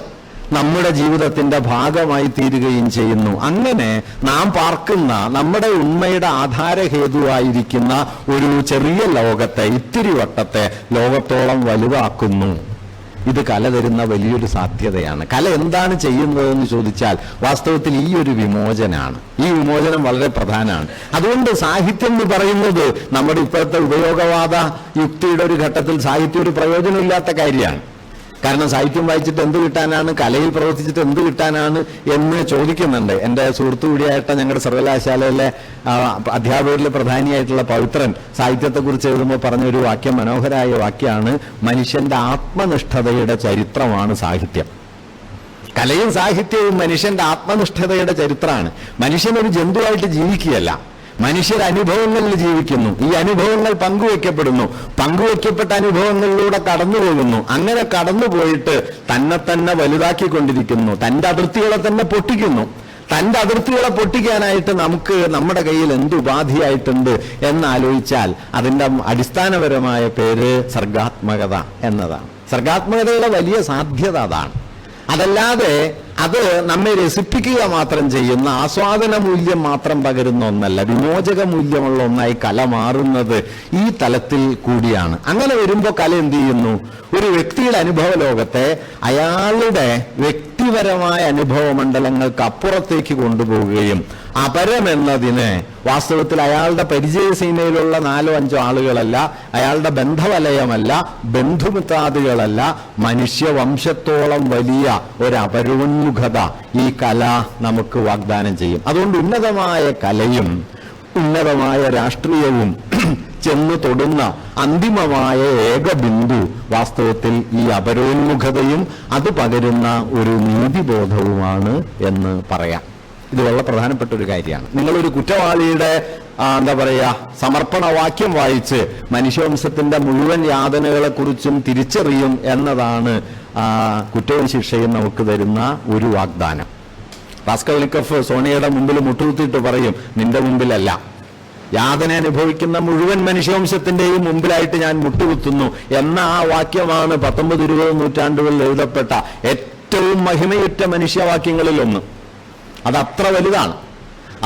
നമ്മുടെ ജീവിതത്തിന്റെ ഭാഗമായി തീരുകയും ചെയ്യുന്നു. അങ്ങനെ നാം പാർക്കുന്ന നമ്മുടെ ഉണ്മയുടെ ആധാരഹേതുവായിരിക്കുന്ന ഒരു ചെറിയ ലോകത്തെ, ഇത്തിരി വട്ടത്തെ ലോകത്തോളം വലുതാക്കുന്നു. ഇത് കല തരുന്ന വലിയൊരു സാധ്യതയാണ്. കല എന്താണ് ചെയ്യുന്നതെന്ന് ചോദിച്ചാൽ വാസ്തവത്തിൽ ഈ ഒരു വിമോചനമാണ്. ഈ വിമോചനം വളരെ പ്രധാനമാണ്. അതുകൊണ്ട് സാഹിത്യം എന്ന് പറയുന്നത് നമ്മുടെ ഇപ്പോഴത്തെ ഉപയോഗവാദ യുക്തിയുടെ ഒരു ഘട്ടത്തിൽ സാഹിത്യം ഒരു പ്രയോജനമില്ലാത്ത കാര്യമാണ്. കാരണം സാഹിത്യം വായിച്ചിട്ട് എന്ത് കിട്ടാനാണ്, കലയിൽ പ്രവർത്തിച്ചിട്ട് എന്ത് കിട്ടാനാണ് എന്ന് ചോദിക്കുന്നുണ്ട്. എൻ്റെ സുഹൃത്തു കൂടിയായിട്ട് ഞങ്ങളുടെ സർവകലാശാലയിലെ അധ്യാപകരിലെ പ്രധാനിയായിട്ടുള്ള പവിത്രൻ സാഹിത്യത്തെക്കുറിച്ച് എഴുതുമ്പോൾ പറഞ്ഞൊരു വാക്യം, മനോഹരമായ വാക്യമാണ്, മനുഷ്യന്റെ ആത്മനിഷ്ഠതയുടെ ചരിത്രമാണ് സാഹിത്യം. കലയും സാഹിത്യവും മനുഷ്യന്റെ ആത്മനിഷ്ഠതയുടെ ചരിത്രമാണ്. മനുഷ്യനൊരു ജന്തുവായിട്ട് ജീവിക്കുകയല്ല, മനുഷ്യർ അനുഭവങ്ങളിൽ ജീവിക്കുന്നു. ഈ അനുഭവങ്ങൾ പങ്കുവെക്കപ്പെടുന്നു, പങ്കുവെക്കപ്പെട്ട അനുഭവങ്ങളിലൂടെ കടന്നുപോകുന്നു. അങ്ങനെ കടന്നുപോയിട്ട് തന്നെ വലുതാക്കിക്കൊണ്ടിരിക്കുന്നു, തൻ്റെ അതിർത്തികളെ തന്നെ പൊട്ടിക്കുന്നു. തൻ്റെ അതിർത്തികളെ പൊട്ടിക്കാനായിട്ട് നമുക്ക് നമ്മുടെ കയ്യിൽ എന്ത് ഉപാധിയായിട്ടുണ്ട് എന്നാലോചിച്ചാൽ അതിൻ്റെ അടിസ്ഥാനപരമായ പേര് സർഗാത്മകത എന്നതാണ്. സർഗാത്മകതയുടെ വലിയ സാധ്യത അതാണ്. അതല്ലാതെ അത് നമ്മെ രസിപ്പിക്കുക മാത്രം ചെയ്യുന്ന, ആസ്വാദന മൂല്യം മാത്രം പകരുന്ന ഒന്നല്ല, വിമോചക മൂല്യമുള്ള ഒന്നായി കല മാറുന്നത് ഈ തലത്തിൽ കൂടിയാണ്. അങ്ങനെ വരുമ്പോൾ കല എന്ത് ചെയ്യുന്നു? ഒരു വ്യക്തിയുടെ അനുഭവ ലോകത്തെ അയാളുടെ വ്യക്തിപരമായ അനുഭവ മണ്ഡലങ്ങൾക്ക് അപ്പുറത്തേക്ക് കൊണ്ടുപോവുകയും അപരമെന്നതിന് വാസ്തവത്തിൽ അയാളുടെ പരിചയസീമയിലുള്ള 4-5 ആളുകളല്ല, അയാളുടെ ബന്ധവലയമല്ല, ബന്ധുമിത്രാദികളല്ല, മനുഷ്യവംശത്തോളം വലിയ ഒരു അപരോന്മുഖത ഈ കല നമുക്ക് വാഗ്ദാനം ചെയ്യും. അതുകൊണ്ട് ഉന്നതമായ കലയും ഉന്നതമായ രാഷ്ട്രീയവും ചെന്ന് തൊടുന്ന അന്തിമമായ ഏകബിന്ദു വാസ്തവത്തിൽ ഈ അപരോന്മുഖതയും അത് പകരുന്ന ഒരു നീതിബോധവുമാണ് എന്ന് പറയാം. ഇത് വളരെ പ്രധാനപ്പെട്ട ഒരു കാര്യമാണ്. നിങ്ങളൊരു കുറ്റവാളിയുടെ എന്താ പറയുക സമർപ്പണവാക്യം വായിച്ച് മനുഷ്യവംശത്തിന്റെ മുഴുവൻ യാതനകളെ കുറിച്ചും തിരിച്ചറിയും എന്നതാണ് കുറ്റവും ശിക്ഷയും നമുക്ക് തരുന്ന ഒരു വാഗ്ദാനം. റാസ്കോൾനിക്കോവ് സോണിയയുടെ മുമ്പിൽ മുട്ടുകുത്തിയിട്ട് പറയും, നിന്റെ മുമ്പിലല്ല, യാതന അനുഭവിക്കുന്ന മുഴുവൻ മനുഷ്യവംശത്തിന്റെയും മുമ്പിലായിട്ട് ഞാൻ മുട്ടുകുത്തുന്നു എന്ന ആ വാക്യമാണ് 19-20 നൂറ്റാണ്ടുകളിൽ എഴുതപ്പെട്ട ഏറ്റവും മഹിമയുറ്റ മനുഷ്യവാക്യങ്ങളിൽ ഒന്ന്. അത് അത്ര വലുതാണ്.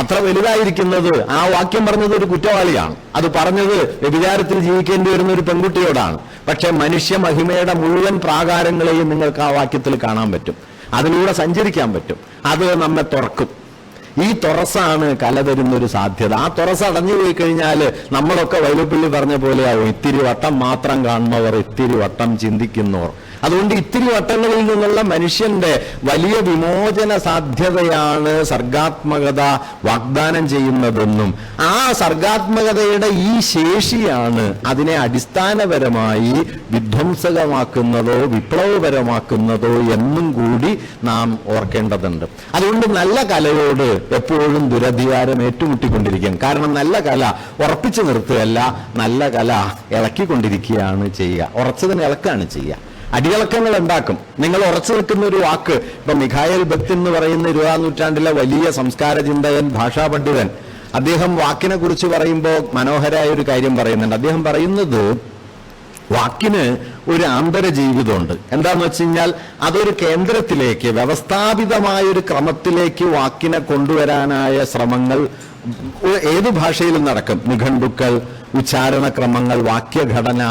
അത്ര വലുതായിരിക്കുന്നത് ആ വാക്യം പറഞ്ഞത് ഒരു കുറ്റവാളിയാണ്, അത് പറഞ്ഞത് വ്യഭിചാരത്തിൽ ജീവിക്കേണ്ടി വരുന്ന ഒരു പെൺകുട്ടിയോടാണ്. പക്ഷെ മനുഷ്യ മഹിമയുടെ മുഴുവൻ പ്രാകാരങ്ങളെയും നിങ്ങൾക്ക് ആ വാക്യത്തിൽ കാണാൻ പറ്റും, അതിലൂടെ സഞ്ചരിക്കാൻ പറ്റും. അത് നമ്മെ തുറക്കും. ഈ തുറസാണ് കല തരുന്നൊരു സാധ്യത. ആ തുറസ് അടഞ്ഞു പോയി കഴിഞ്ഞാൽ നമ്മളൊക്കെ വൈലോപ്പിള്ളി പറഞ്ഞ പോലെയാവും, ഇത്തിരി വട്ടം മാത്രം കാണുന്നവർ, ഇത്തിരി വട്ടം ചിന്തിക്കുന്നവർ. അതുകൊണ്ട് ഇത്തിരി വട്ടങ്ങളിൽ നിന്നുള്ള മനുഷ്യന്റെ വലിയ വിമോചന സാധ്യതയാണ് സർഗാത്മകത വാഗ്ദാനം ചെയ്യുന്നതെന്നും ആ സർഗാത്മകതയുടെ ഈ ശേഷിയാണ് അതിനെ അടിസ്ഥാനപരമായി വിധ്വംസകമാക്കുന്നതോ വിപ്ലവപരമാക്കുന്നതോ എന്നും കൂടി നാം ഓർക്കേണ്ടതുണ്ട്. അതുകൊണ്ട് നല്ല കലയോട് എപ്പോഴും ദുരധികാരം ഏറ്റുമുട്ടിക്കൊണ്ടിരിക്കും. കാരണം നല്ല കല ഉറപ്പിച്ചു നിർത്തുകയല്ല, നല്ല കല ഇളക്കിക്കൊണ്ടിരിക്കുകയാണ് ചെയ്യുക, ഉറച്ചതിന് ഇളക്കാണ് ചെയ്യുക. അടിയിളക്കങ്ങൾ ഉണ്ടാക്കും. നിങ്ങൾ ഉറച്ചു നിൽക്കുന്ന ഒരു വാക്ക്, ഇപ്പൊ മിഖായേൽ ബക്തിൻ എന്ന് പറയുന്ന 20-ാം നൂറ്റാണ്ടിലെ വലിയ സംസ്കാര ചിന്തകൻ, ഭാഷാ പണ്ഡിതൻ, അദ്ദേഹം വാക്കിനെ കുറിച്ച് പറയുമ്പോൾ മനോഹരമായ ഒരു കാര്യം പറയുന്നുണ്ട്. അദ്ദേഹം പറയുന്നത് വാക്കിന് ഒരു ആന്തര ജീവിതമുണ്ട്. എന്താന്ന് വെച്ച് കഴിഞ്ഞാൽ അതൊരു കേന്ദ്രത്തിലേക്ക്, വ്യവസ്ഥാപിതമായ ഒരു ക്രമത്തിലേക്ക് വാക്കിനെ കൊണ്ടുവരാനായ ശ്രമങ്ങൾ ഏത് ഭാഷയിലും നടക്കും. നിഘണ്ടുക്കൾ, ഉച്ചാരണക്രമങ്ങൾ, വാക്യഘടന,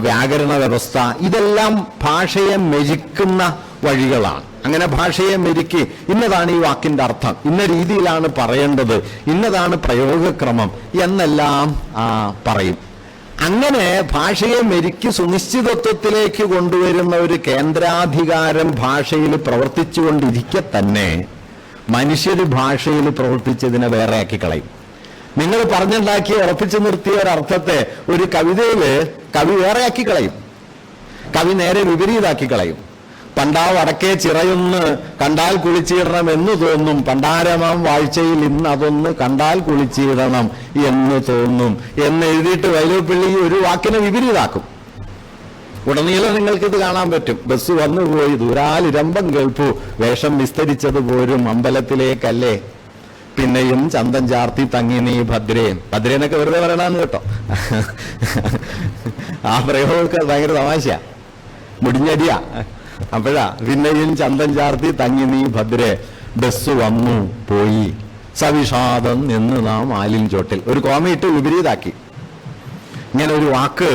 വ്യാകരണ വ്യവസ്ഥ, ഇതെല്ലാം ഭാഷയെ മെരുക്കുന്ന വഴികളാണ്. അങ്ങനെ ഭാഷയെ മെരുക്കി ഇന്നതാണ് ഈ വാക്കിന്റെ അർത്ഥം, ഇന്ന രീതിയിലാണ് പറയേണ്ടത്, ഇന്നതാണ് പ്രയോഗക്രമം എന്നെല്ലാം പറയും. അങ്ങനെ ഭാഷയെ മെരുക്കി സുനിശ്ചിതത്വത്തിലേക്ക് കൊണ്ടുവരുന്ന ഒരു കേന്ദ്രാധികാരം ഭാഷയിൽ പ്രവർത്തിച്ചുകൊണ്ടിരിക്കെ തന്നെ മനുഷ്യർ ഭാഷയിൽ പ്രവർത്തിച്ചതിനെ വേറെ ആക്കി കളയും. നിങ്ങൾ പറഞ്ഞുണ്ടാക്കി ഉറപ്പിച്ചു നിർത്തിയ ഒരർത്ഥത്തെ ഒരു കവിതയില് കവി വേറെയാക്കി കളയും, കവി നേരെ വിപരീതാക്കി കളയും. പണ്ടാ വടക്കേ ചിറയൊന്ന് കണ്ടാൽ കുളിച്ചിടണം എന്ന് തോന്നും, പണ്ടാരമാം വാഴ്ചയിൽ ഇന്ന് അതൊന്ന് കണ്ടാൽ കുളിച്ചിടണം എന്ന് തോന്നും എന്ന് എഴുതിയിട്ട് വൈലോപ്പിള്ളി ഒരു വാക്കിനെ വിപരീതാക്കും. ഉടനീളം നിങ്ങൾക്കിത് കാണാൻ പറ്റും. ബസ് വന്നുപോയി, ദൂരാലിരമ്പം കേൾപ്പു, വേഷം വിസ്തരിച്ചത് പോരും അമ്പലത്തിലേക്കല്ലേ, പിന്നെയും ചന്തം ചാർത്തി തങ്ങി നീ ഭദ്രേ. ഭദ്രേനൊക്കെ വെറുതെ പറയണമെന്ന് കേട്ടോ, ആ പ്രയോഗമൊക്കെ ഭയങ്കര തമാശയാ, മുടിഞ്ഞടിയാ. അപ്പോഴാ പിന്നെയും ചന്തം ചാർത്തി തങ്ങി നീ ഭദ്രേ, ബസ് വന്നു പോയി സവിഷാദം എന്ന് നാം ആലിൻ ചോട്ടിൽ. ഒരു കോമയിട്ട് വിപരീതാക്കി. ഇങ്ങനെ ഒരു വാക്ക്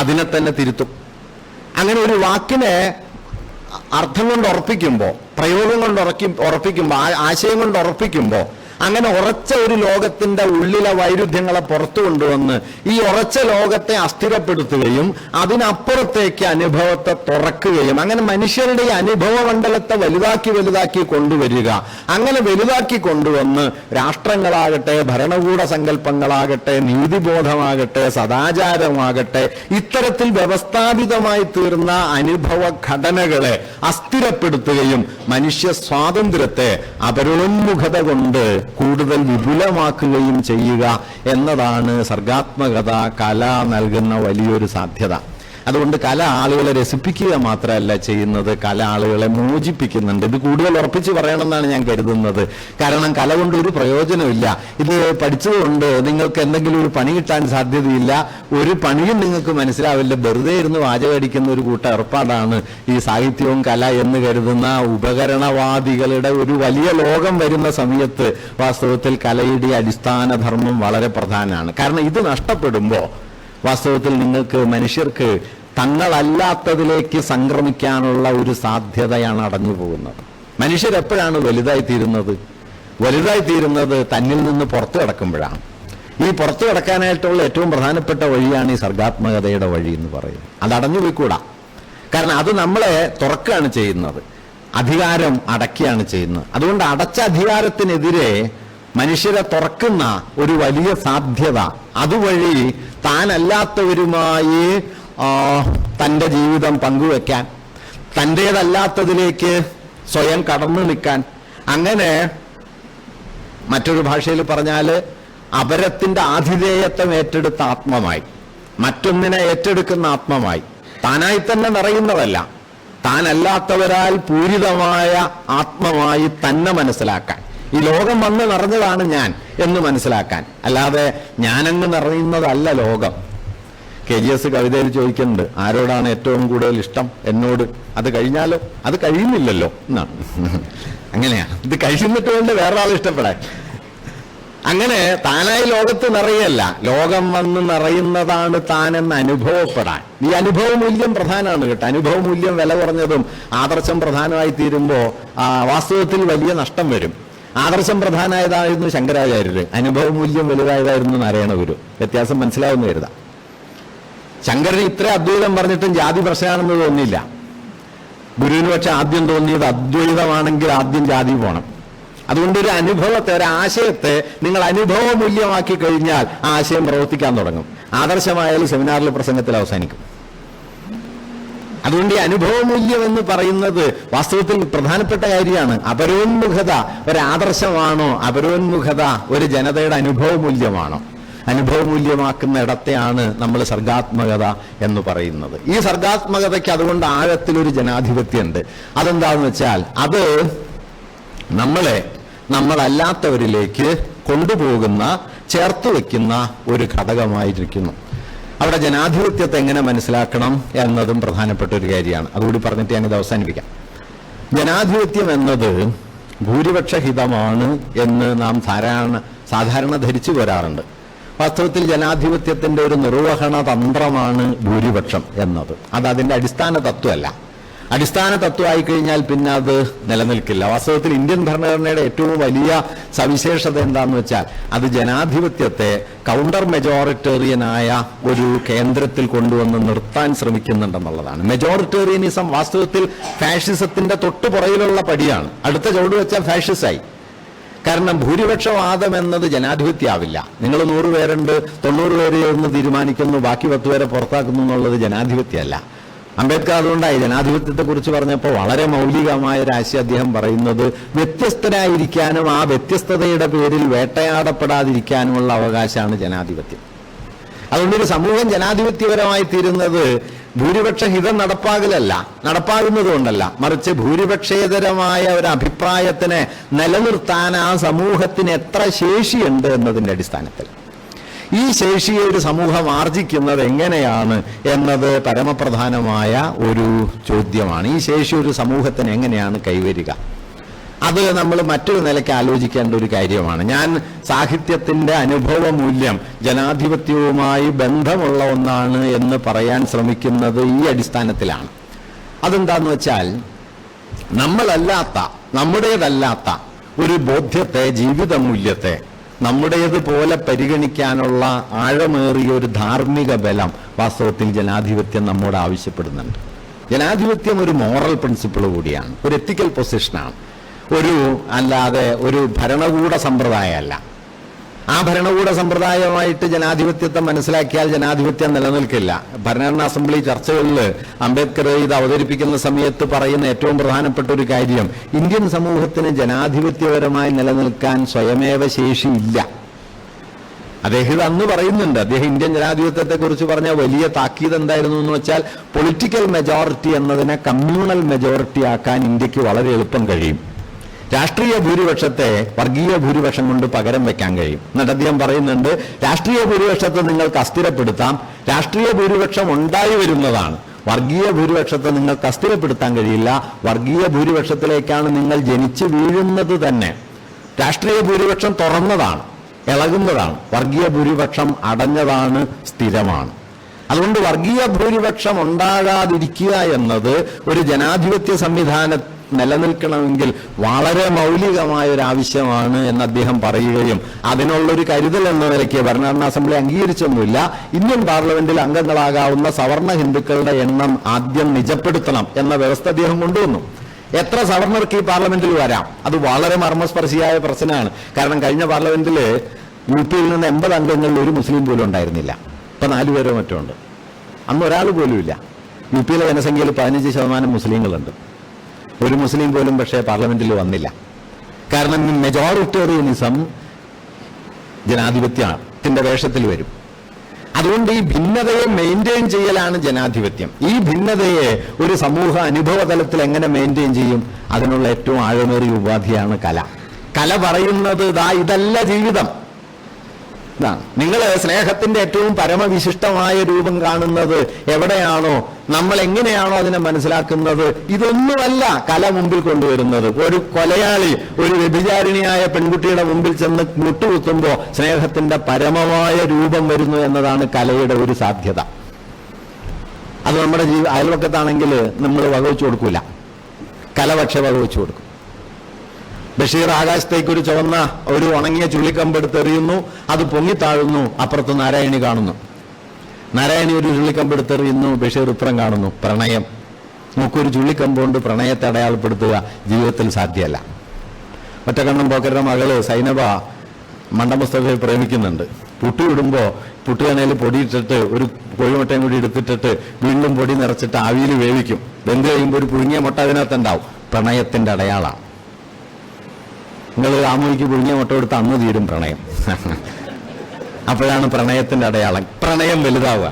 അതിനെ തന്നെ തിരുത്തും. അങ്ങനെ ഒരു വാക്കിനെ അർത്ഥം കൊണ്ട് ഉറപ്പിക്കുമ്പോൾ, പ്രയോഗം കൊണ്ട് ഉറപ്പിക്കുമ്പോൾ, ആശയം കൊണ്ട് ഉറപ്പിക്കുമ്പോൾ അങ്ങനെ ഉറച്ച ഒരു ലോകത്തിന്റെ ഉള്ളിലെ വൈരുദ്ധ്യങ്ങളെ പുറത്തു കൊണ്ടുവന്ന് ഈ ഉറച്ച ലോകത്തെ അസ്ഥിരപ്പെടുത്തുകയും അതിനപ്പുറത്തേക്ക് അനുഭവത്തെ തുറക്കുകയും അങ്ങനെ മനുഷ്യരുടെ ഈ അനുഭവ മണ്ഡലത്തെ വലുതാക്കി കൊണ്ടുവരിക. അങ്ങനെ വലുതാക്കി കൊണ്ടുവന്ന് രാഷ്ട്രങ്ങളാകട്ടെ, ഭരണകൂട സങ്കല്പങ്ങളാകട്ടെ, നീതിബോധമാകട്ടെ, സദാചാരമാകട്ടെ, ഇത്തരത്തിൽ വ്യവസ്ഥാപിതമായി തീർന്ന അനുഭവ ഘടനകളെ അസ്ഥിരപ്പെടുത്തുകയും മനുഷ്യ സ്വാതന്ത്ര്യത്തെ അപരോന്മുഖത കൊണ്ട് കൂടുതൽ വിപുലമാക്കുകയും ചെയ്യുക എന്നതാണ് സർഗാത്മകത, കല നൽകുന്ന വലിയൊരു സാധ്യത. അതുകൊണ്ട് കല ആളുകളെ രസിപ്പിക്കുക മാത്രമല്ല ചെയ്യുന്നത്, കല ആളുകളെ മോചിപ്പിക്കുന്നുണ്ട്. ഇത് കൂടുതൽ ഉറപ്പിച്ച് പറയണമെന്നാണ് ഞാൻ കരുതുന്നത്. കാരണം കല കൊണ്ട് ഒരു പ്രയോജനമില്ല. ഇത് പഠിച്ചതുകൊണ്ട് നിങ്ങൾക്ക് എന്തെങ്കിലും ഒരു പണി കിട്ടാൻ സാധ്യതയില്ല, ഒരു പണിയും നിങ്ങൾക്ക് മനസ്സിലാവില്ല. വെറുതെ ഇരുന്ന് വാചകടിക്കുന്ന ഒരു കൂട്ട ഏർപ്പാടാണ് ഈ സാഹിത്യവും കല എന്ന് കരുതുന്ന ഉപകരണവാദികളുടെ ഒരു വലിയ ലോകം വരുന്ന സമയത്ത് വാസ്തവത്തിൽ കലയുടെ അടിസ്ഥാന ധർമ്മം വളരെ പ്രധാനമാണ്. കാരണം ഇത് നഷ്ടപ്പെടുമ്പോൾ വാസ്തവത്തിൽ നിങ്ങൾക്ക് മനുഷ്യർക്ക് തങ്ങളല്ലാത്തതിലേക്ക് സംക്രമിക്കാനുള്ള ഒരു സാധ്യതയാണ് അടഞ്ഞു പോകുന്നത്. മനുഷ്യരെപ്പോഴാണ് വലുതായിത്തീരുന്നത് തന്നിൽ നിന്ന് പുറത്തു കിടക്കുമ്പോഴാണ്. ഈ പുറത്തു കിടക്കാനായിട്ടുള്ള ഏറ്റവും പ്രധാനപ്പെട്ട വഴിയാണ് ഈ സർഗാത്മകതയുടെ വഴി എന്ന് പറയുന്നത്. അത് അടഞ്ഞു പോയിക്കൂടാ. കാരണം അത് നമ്മളെ തുറക്കുകയാണ് ചെയ്യുന്നത്, അധികാരം അടക്കുകയാണ് ചെയ്യുന്നത്. അതുകൊണ്ട് അടച്ച അധികാരത്തിനെതിരെ മനുഷ്യരെ തുറക്കുന്ന ഒരു വലിയ സാധ്യത, അതുവഴി താനല്ലാത്തവരുമായി തൻ്റെ ജീവിതം പങ്കുവെക്കാൻ, തൻ്റേതല്ലാത്തതിലേക്ക് സ്വയം കടന്നു നിൽക്കാൻ, അങ്ങനെ മറ്റൊരു ഭാഷയിൽ പറഞ്ഞാൽ അപരത്തിൻ്റെ ആതിഥേയത്വം ഏറ്റെടുത്ത ആത്മമായി, മറ്റൊന്നിനെ ഏറ്റെടുക്കുന്ന ആത്മമായി, താനായി തന്നെ നിറയുന്നതല്ല, താനല്ലാത്തവരാൽ പൂരിതമായ ആത്മമായി തന്നെ മനസ്സിലാക്കാൻ, ഈ ലോകം വന്ന് നിറഞ്ഞതാണ് ഞാൻ എന്ന് മനസ്സിലാക്കാൻ, അല്ലാതെ ഞാനങ്ങ് നിറയുന്നതല്ല ലോകം. KGS കവിതയിൽ ചോദിക്കുന്നുണ്ട്, ആരോടാണ് ഏറ്റവും കൂടുതൽ ഇഷ്ടം? എന്നോട്. അത് കഴിഞ്ഞാലോ? അത് കഴിയുന്നില്ലല്ലോ എന്നാണ്. അങ്ങനെയാണ്. ഇത് കഴിയുന്നിട്ട് കൊണ്ട് വേറൊരാൾ ഇഷ്ടപ്പെടാൻ. അങ്ങനെ താനായി ലോകത്ത് നിറയല്ല, ലോകം വന്ന് നിറയുന്നതാണ് താനെന്ന് അനുഭവപ്പെടാൻ. ഈ അനുഭവ മൂല്യം പ്രധാനമാണ് കേട്ടോ. അനുഭവ മൂല്യം വില കുറഞ്ഞതും ആദർശം പ്രധാനമായി തീരുമ്പോൾ വാസ്തവത്തിൽ വലിയ നഷ്ടം വരും. ആദർശം പ്രധാനമായതായിരുന്നു ശങ്കരാചാര്യര്, അനുഭവ മൂല്യം വലുതായതായിരുന്നു നാരായണഗുരു. വ്യത്യാസം മനസ്സിലാവുന്ന കരുതാം. ശങ്കരന് ഇത്ര അദ്വൈതം പറഞ്ഞിട്ടും ജാതി പ്രശ്നമാണെന്ന് തോന്നിയില്ല. ഗുരുവിന് പക്ഷെ ആദ്യം തോന്നിയത് അദ്വൈതമാണെങ്കിൽ ആദ്യം ജാതി പോകണം. അതുകൊണ്ട് ഒരു അനുഭവത്തെ, ഒരു ആശയത്തെ നിങ്ങൾ അനുഭവ മൂല്യമാക്കി കഴിഞ്ഞാൽ ആ ആശയം പ്രവർത്തിക്കാൻ തുടങ്ങും. ആദർശമായാലും സെമിനാറിൽ പ്രസംഗത്തിൽ അവസാനിക്കും. അതുകൊണ്ട് ഈ അനുഭവമൂല്യം എന്ന് പറയുന്നത് വാസ്തവത്തിൽ പ്രധാനപ്പെട്ട കാര്യമാണ്. അപരോന്മുഖത ഒരു ആദർശമാണോ? അപരോന്മുഖത ഒരു ജനതയുടെ അനുഭവമൂല്യമാണോ? അനുഭവമൂല്യമാക്കുന്ന ഇടത്തെയാണ് നമ്മൾ സർഗാത്മകത എന്ന് പറയുന്നത്. ഈ സർഗാത്മകതയ്ക്ക് അതുകൊണ്ട് ആഴത്തിലൊരു ജനാധിപത്യമുണ്ട്. അതെന്താണെന്ന് വെച്ചാൽ അത് നമ്മളല്ലാത്തവരിലേക്ക് കൊണ്ടുപോകുന്ന, ചേർത്ത് വയ്ക്കുന്ന ഒരു ഘടകമായിരിക്കുന്നു. അവിടെ ജനാധിപത്യത്തെ എങ്ങനെ മനസ്സിലാക്കണം എന്നതും പ്രധാനപ്പെട്ട ഒരു കാര്യമാണ്. അതുകൂടി പറഞ്ഞിട്ട് ഞാനിത് അവസാനിപ്പിക്കാം. ജനാധിപത്യം എന്നത് ഭൂരിപക്ഷ ഹിതമാണ് എന്ന് നാം സാധാരണ ധരിച്ചു പോരാറുണ്ട്. വാസ്തവത്തിൽ ജനാധിപത്യത്തിന്റെ ഒരു നിർവഹണ തന്ത്രമാണ് ഭൂരിപക്ഷം എന്നത്. അത് അതിന്റെ അടിസ്ഥാന തത്വമല്ല. അടിസ്ഥാന തത്വമായി കഴിഞ്ഞാൽ പിന്നെ അത് നിലനിൽക്കില്ല. വാസ്തവത്തിൽ ഇന്ത്യൻ ഭരണഘടനയുടെ ഏറ്റവും വലിയ സവിശേഷത എന്താണെന്ന് വെച്ചാൽ അത് ജനാധിപത്യത്തെ കൗണ്ടർ മെജോറിറ്റേറിയനായ ഒരു കേന്ദ്രത്തിൽ കൊണ്ടുവന്ന് നിർത്താൻ ശ്രമിക്കുന്നുണ്ടെന്നുള്ളതാണ്. മെജോറിറ്റേറിയനിസം വാസ്തവത്തിൽ ഫാഷിസത്തിന്റെ തൊട്ടുപുറയിലുള്ള പടിയാണ്. അടുത്ത ചുവട് വെച്ചാൽ ഫാഷിസായി. കാരണം ഭൂരിപക്ഷവാദം എന്നത് ജനാധിപത്യമാവില്ല. നിങ്ങൾ 100 പേരുണ്ട്, 90 പേര് എന്ന് തീരുമാനിക്കുന്നു, ബാക്കി 10 പേരെ പുറത്താക്കുന്നു എന്നുള്ളത് ജനാധിപത്യമല്ല. അംബേദ്കർ അതുകൊണ്ടായി ജനാധിപത്യത്തെക്കുറിച്ച് പറഞ്ഞപ്പോൾ വളരെ മൗലികമായ ഒരു ആശയം അദ്ദേഹം പറയുന്നത് വ്യത്യസ്തരായിരിക്കാനും ആ വ്യത്യസ്തതയുടെ പേരിൽ വേട്ടയാടപ്പെടാതിരിക്കാനുമുള്ള അവകാശമാണ് ജനാധിപത്യം. അതുകൊണ്ടൊരു സമൂഹം ജനാധിപത്യപരമായി തീരുന്നത് ഭൂരിപക്ഷ ഹിതം നടപ്പാകുന്നത് കൊണ്ടല്ല, മറിച്ച് ഭൂരിപക്ഷേതരമായ ഒരു അഭിപ്രായത്തിനെ നിലനിർത്താൻ ആ സമൂഹത്തിന് എത്ര ശേഷിയുണ്ട് എന്നതിൻ്റെ അടിസ്ഥാനത്തിൽ. ഈ ശേഷിയെ ഒരു സമൂഹം ആർജിക്കുന്നത് എങ്ങനെയാണ് എന്നത് പരമപ്രധാനമായ ഒരു ചോദ്യമാണ്. ഈ ശേഷി ഒരു സമൂഹത്തിന് എങ്ങനെയാണ് കൈവരിക? അത് നമ്മൾ മറ്റൊരു നിലയ്ക്ക് ആലോചിക്കേണ്ട ഒരു കാര്യമാണ്. ഞാൻ സാഹിത്യത്തിന്റെ അനുഭവ മൂല്യം ജനാധിപത്യവുമായി ബന്ധമുള്ള ഒന്നാണ് എന്ന് പറയാൻ ശ്രമിക്കുന്നത് ഈ അടിസ്ഥാനത്തിലാണ്. അതെന്താന്ന് വെച്ചാൽ നമ്മുടേതല്ലാത്ത ഒരു ബോധ്യത്തെ, ജീവിത മൂല്യത്തെ നമ്മുടേതുപോലെ പരിഗണിക്കാനുള്ള ആഴമേറിയ ഒരു ധാർമ്മിക ബലം വാസ്തവത്തിൽ ജനാധിപത്യം നമ്മോട് ആവശ്യപ്പെടുന്നുണ്ട്. ജനാധിപത്യം ഒരു മോറൽ പ്രിൻസിപ്പിൾ കൂടിയാണ്, ഒരു എത്തിക്കൽ പൊസിഷനാണ്, അല്ലാതെ ഒരു ഭരണകൂട സമ്പ്രദായമല്ല. ആ ഭരണകൂട സമ്പ്രദായമായിട്ട് ജനാധിപത്യത്തെ മനസ്സിലാക്കിയാൽ ജനാധിപത്യം നിലനിൽക്കില്ല. ഭരണഘടനാ അസംബ്ലി ചർച്ചകളിൽ അംബേദ്കർ ഇത് അവതരിപ്പിക്കുന്ന സമയത്ത് പറയുന്ന ഏറ്റവും പ്രധാനപ്പെട്ട ഒരു കാര്യം, ഇന്ത്യൻ സമൂഹത്തിന് ജനാധിപത്യപരമായി നിലനിൽക്കാൻ സ്വയമേവ ശേഷിയില്ല. അദ്ദേഹം ഇത് അന്ന് പറയുന്നുണ്ട്. അദ്ദേഹം ഇന്ത്യൻ ജനാധിപത്യത്തെ കുറിച്ച് പറഞ്ഞ വലിയ താക്കീത് എന്തായിരുന്നു എന്ന് വെച്ചാൽ, പൊളിറ്റിക്കൽ മെജോറിറ്റി എന്നതിനെ കമ്മ്യൂണൽ മെജോറിറ്റി ആക്കാൻ ഇന്ത്യക്ക് വളരെ എളുപ്പം കഴിയും. രാഷ്ട്രീയ ഭൂരിപക്ഷത്തെ വർഗീയ ഭൂരിപക്ഷം കൊണ്ട് പകരം വെക്കാൻ കഴിയും. എന്നിട്ട് അദ്ദേഹം പറയുന്നുണ്ട്, രാഷ്ട്രീയ ഭൂരിപക്ഷത്തെ നിങ്ങൾക്ക് അസ്ഥിരപ്പെടുത്താം, രാഷ്ട്രീയ ഭൂരിപക്ഷം ഉണ്ടായി വരുന്നതാണ്, വർഗീയ ഭൂരിപക്ഷത്തെ നിങ്ങൾക്ക് അസ്ഥിരപ്പെടുത്താൻ കഴിയില്ല, വർഗീയ ഭൂരിപക്ഷത്തിലേക്കാണ് നിങ്ങൾ ജനിച്ചു വീഴുന്നത് തന്നെ. രാഷ്ട്രീയ ഭൂരിപക്ഷം തുറന്നതാണ്, ഇളകുന്നതാണ്, വർഗീയ ഭൂരിപക്ഷം അടഞ്ഞതാണ്, സ്ഥിരമാണ്. അതുകൊണ്ട് വർഗീയ ഭൂരിപക്ഷം ഉണ്ടാകാതിരിക്കുക എന്നത് ഒരു ജനാധിപത്യ സംവിധാനം നിലനിൽക്കണമെങ്കിൽ വളരെ മൗലികമായ ഒരു ആവശ്യമാണ് എന്ന് അദ്ദേഹം പറയുകയും അതിനുള്ളൊരു കരുതൽ എന്ന നിലയ്ക്ക് ഭരണഘടനാ അസംബ്ലി അംഗീകരിച്ചൊന്നുമില്ല, ഇന്ത്യൻ പാർലമെന്റിൽ അംഗങ്ങളാകാവുന്ന സവർണ ഹിന്ദുക്കളുടെ എണ്ണം ആദ്യം നിജപ്പെടുത്തണം എന്ന വ്യവസ്ഥ അദ്ദേഹം കൊണ്ടുവന്നു. എത്ര സവർണർക്ക് ഈ പാർലമെന്റിൽ വരാം? അത് വളരെ മർമ്മസ്പർശിയായ പ്രശ്നമാണ്. കാരണം കഴിഞ്ഞ പാർലമെന്റിൽ UP-യിൽ നിന്ന് 80 അംഗങ്ങളിൽ ഒരു മുസ്ലിം പോലും ഉണ്ടായിരുന്നില്ല. ഇപ്പൊ 4 പേരോ മറ്റോ ഉണ്ട്. അന്ന് ഒരാൾ പോലും ഇല്ല. UP-യിലെ ജനസംഖ്യയിൽ 15% മുസ്ലിങ്ങളുണ്ട്. ഒരു മുസ്ലിം പോലും പക്ഷേ പാർലമെന്റിൽ വന്നില്ല. കാരണം മെജോറിറ്റേറിയനിസം ജനാധിപത്യത്തിന്റെ വേഷത്തിൽ വരും. അതുകൊണ്ട് ഈ ഭിന്നതയെ മെയിൻറ്റെയിൻ ചെയ്യലാണ് ജനാധിപത്യം. ഈ ഭിന്നതയെ ഒരു സമൂഹ അനുഭവ തലത്തിൽ എങ്ങനെ മെയിൻറ്റെയിൻ ചെയ്യും? അതിനുള്ള ഏറ്റവും ആഴമേറിയ ഉപാധിയാണ് കല. കല പറയുന്നത് ഇതല്ല ജീവിതം. നിങ്ങൾ സ്നേഹത്തിന്റെ ഏറ്റവും പരമവിശിഷ്ടമായ രൂപം കാണുന്നത് എവിടെയാണോ, നമ്മൾ എങ്ങനെയാണോ അതിനെ മനസ്സിലാക്കുന്നത്, ഇതൊന്നുമല്ല കല മുമ്പിൽ കൊണ്ടുവരുന്നത്. ഒരു കൊലയാളി ഒരു വ്യഭിചാരിണിയായ പെൺകുട്ടിയുടെ മുമ്പിൽ ചെന്ന് മുട്ടുകുത്തുമ്പോൾ സ്നേഹത്തിന്റെ പരമമായ രൂപം വരുന്നു എന്നതാണ് കലയുടെ ഒരു സാധ്യത. അത് നമ്മുടെ അയൽവക്കത്താണെങ്കിൽ നമ്മൾ വകവെച്ചു കൊടുക്കൂല, കല പക്ഷെ വകവെച്ചു കൊടുക്കും. ബഷീർ ആകാശത്തേക്ക് ഒരു ചുവന്ന ഒരു ഉണങ്ങിയ ചുള്ളിക്കമ്പെടുത്തെറിയുന്നു, അത് പൊങ്ങിത്താഴുന്നു, അപ്പുറത്ത് നാരായണി കാണുന്നു. നാരായണി ഒരു ചുള്ളിക്കമ്പെടുത്തെറിയുന്നു, ബഷീർ ഉത്തരം കാണുന്നു, പ്രണയം. നമുക്കൊരു ചുള്ളിക്കമ്പുകൊണ്ട് പ്രണയത്തെ അടയാളപ്പെടുത്തുക ജീവിതത്തിൽ സാധ്യമല്ല. ഒറ്റക്കണ്ണം പോക്കരുടെ മകള് സൈനബ മണ്ടമുസ്തഫയെ പ്രേമിക്കുന്നുണ്ട്. പുട്ടുവിടുമ്പോൾ പുട്ടുകണയിൽ പൊടിയിട്ടിട്ട് ഒരു കോഴിമുട്ടയും കൂടി എടുത്തിട്ടിട്ട് വീണ്ടും പൊടി നിറച്ചിട്ട് ആവിയിൽ വേവിക്കും. വെന്ത് കഴിയുമ്പോൾ ഒരു പുഴുങ്ങിയ മുട്ട അതിനകത്തുണ്ടാവും. പ്രണയത്തിന്റെ അടയാളമാണ്. നിങ്ങൾ ആമോയ്ക്ക് പുഴുങ്ങിയ മുട്ട കൊടുത്ത് അന്ന് തീരും പ്രണയം. അപ്പോഴാണ് പ്രണയത്തിന്റെ അടയാളം. പ്രണയം വലുതാവുക.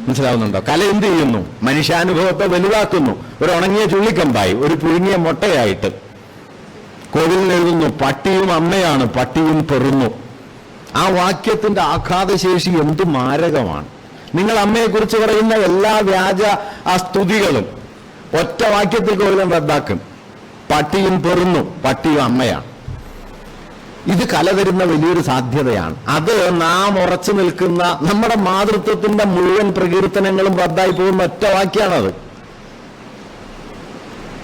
മനസ്സിലാവുന്നുണ്ടോ? കല എന്ത് ചെയ്യുന്നു? മനുഷ്യാനുഭവത്തെ വലുതാക്കുന്നു. ഒരു ഉണങ്ങിയ ചുള്ളിക്കമ്പായി, ഒരു പുഴുങ്ങിയ മുട്ടയായിട്ട്. കോവിലിൽ എഴുതുന്നു, പട്ടിയും അമ്മയാണ്, പട്ടിയും പെറുന്നു. ആ വാക്യത്തിന്റെ ആഘാതശേഷി എന്ത് മാരകമാണ്! നിങ്ങൾ അമ്മയെക്കുറിച്ച് പറയുന്ന എല്ലാ വ്യാജ സ്തുതികളും ഒറ്റ വാക്യത്തിൽ കോവിലം റദ്ദാക്കും. പട്ടിയും പെറുന്നു, പട്ടിയും അമ്മയാണ്. ഇത് കല തരുന്ന വലിയൊരു സാധ്യതയാണ്. അത് നാം ഉറച്ചു നിൽക്കുന്ന നമ്മുടെ മാതൃത്വത്തിന്റെ മുഴുവൻ പ്രകീർത്തനങ്ങളും റദ്ദായി പോകുന്ന ഒറ്റ വാക്യാണത്.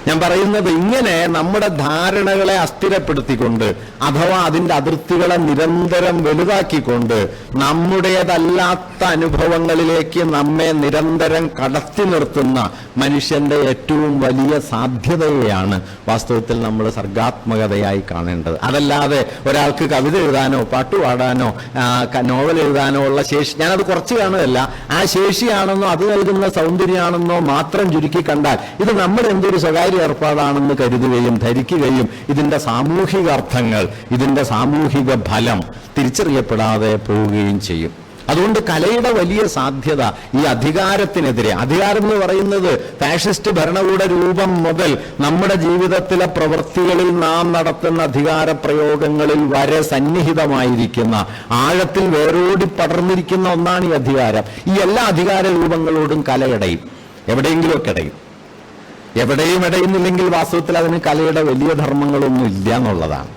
ഞാൻ പറയുന്നത് ഇങ്ങനെ നമ്മുടെ ധാരണകളെ അസ്ഥിരപ്പെടുത്തിക്കൊണ്ട് അഥവാ അതിന്റെ അതിർത്തികളെ നിരന്തരം വലുതാക്കിക്കൊണ്ട് നമ്മുടേതല്ലാത്ത അനുഭവങ്ങളിലേക്ക് നമ്മെ നിരന്തരം കടത്തി നിർത്തുന്ന മനുഷ്യന്റെ ഏറ്റവും വലിയ സാധ്യതയെയാണ് വാസ്തവത്തിൽ നമ്മൾ സർഗാത്മകതയായി കാണേണ്ടത്. അതല്ലാതെ ഒരാൾക്ക് കവിത എഴുതാനോ പാട്ടുപാടാനോ നോവൽ എഴുതാനോ ഉള്ള ശേഷി, ഞാനത് കുറച്ച് കാണുകയല്ല, ആ ശേഷിയാണെന്നോ അത് നൽകുന്ന സൗന്ദര്യമാണെന്നോ മാത്രം ചുരുക്കി കണ്ടാൽ ഇത് നമ്മുടെ എന്തൊരു സ്വകാര്യ ഏർപ്പാടാണെന്ന് കരുതുകയും ധരിക്കുകയും ഇതിന്റെ സാമൂഹിക അർത്ഥങ്ങൾ, ഇതിന്റെ സാമൂഹിക ഫലം തിരിച്ചറിയപ്പെടാതെ പോവുകയും ചെയ്യും. അതുകൊണ്ട് കലയുടെ വലിയ സാധ്യത ഈ അധികാരത്തിനെതിരെ, അധികാരം എന്ന് പറയുന്നത് ഫാഷിസ്റ്റ് ഭരണകൂട രൂപം മുതൽ നമ്മുടെ ജീവിതത്തിലെ പ്രവൃത്തികളിൽ നാം നടത്തുന്ന അധികാര പ്രയോഗങ്ങളിൽ വരെ സന്നിഹിതമായിരിക്കുന്ന, ആഴത്തിൽ വേരോടി പടർന്നിരിക്കുന്ന ഒന്നാണ് ഈ അധികാരം. ഈ എല്ലാ അധികാര രൂപങ്ങളോടും കലയടയും, എവിടെയെങ്കിലുമൊക്കെ ഇടയും. എവിടെയും ഇടയുന്നില്ലെങ്കിൽ വാസ്തവത്തിൽ അതിന് കലയുടെ വലിയ ധർമ്മങ്ങളൊന്നും ഇല്ല എന്നുള്ളതാണ്.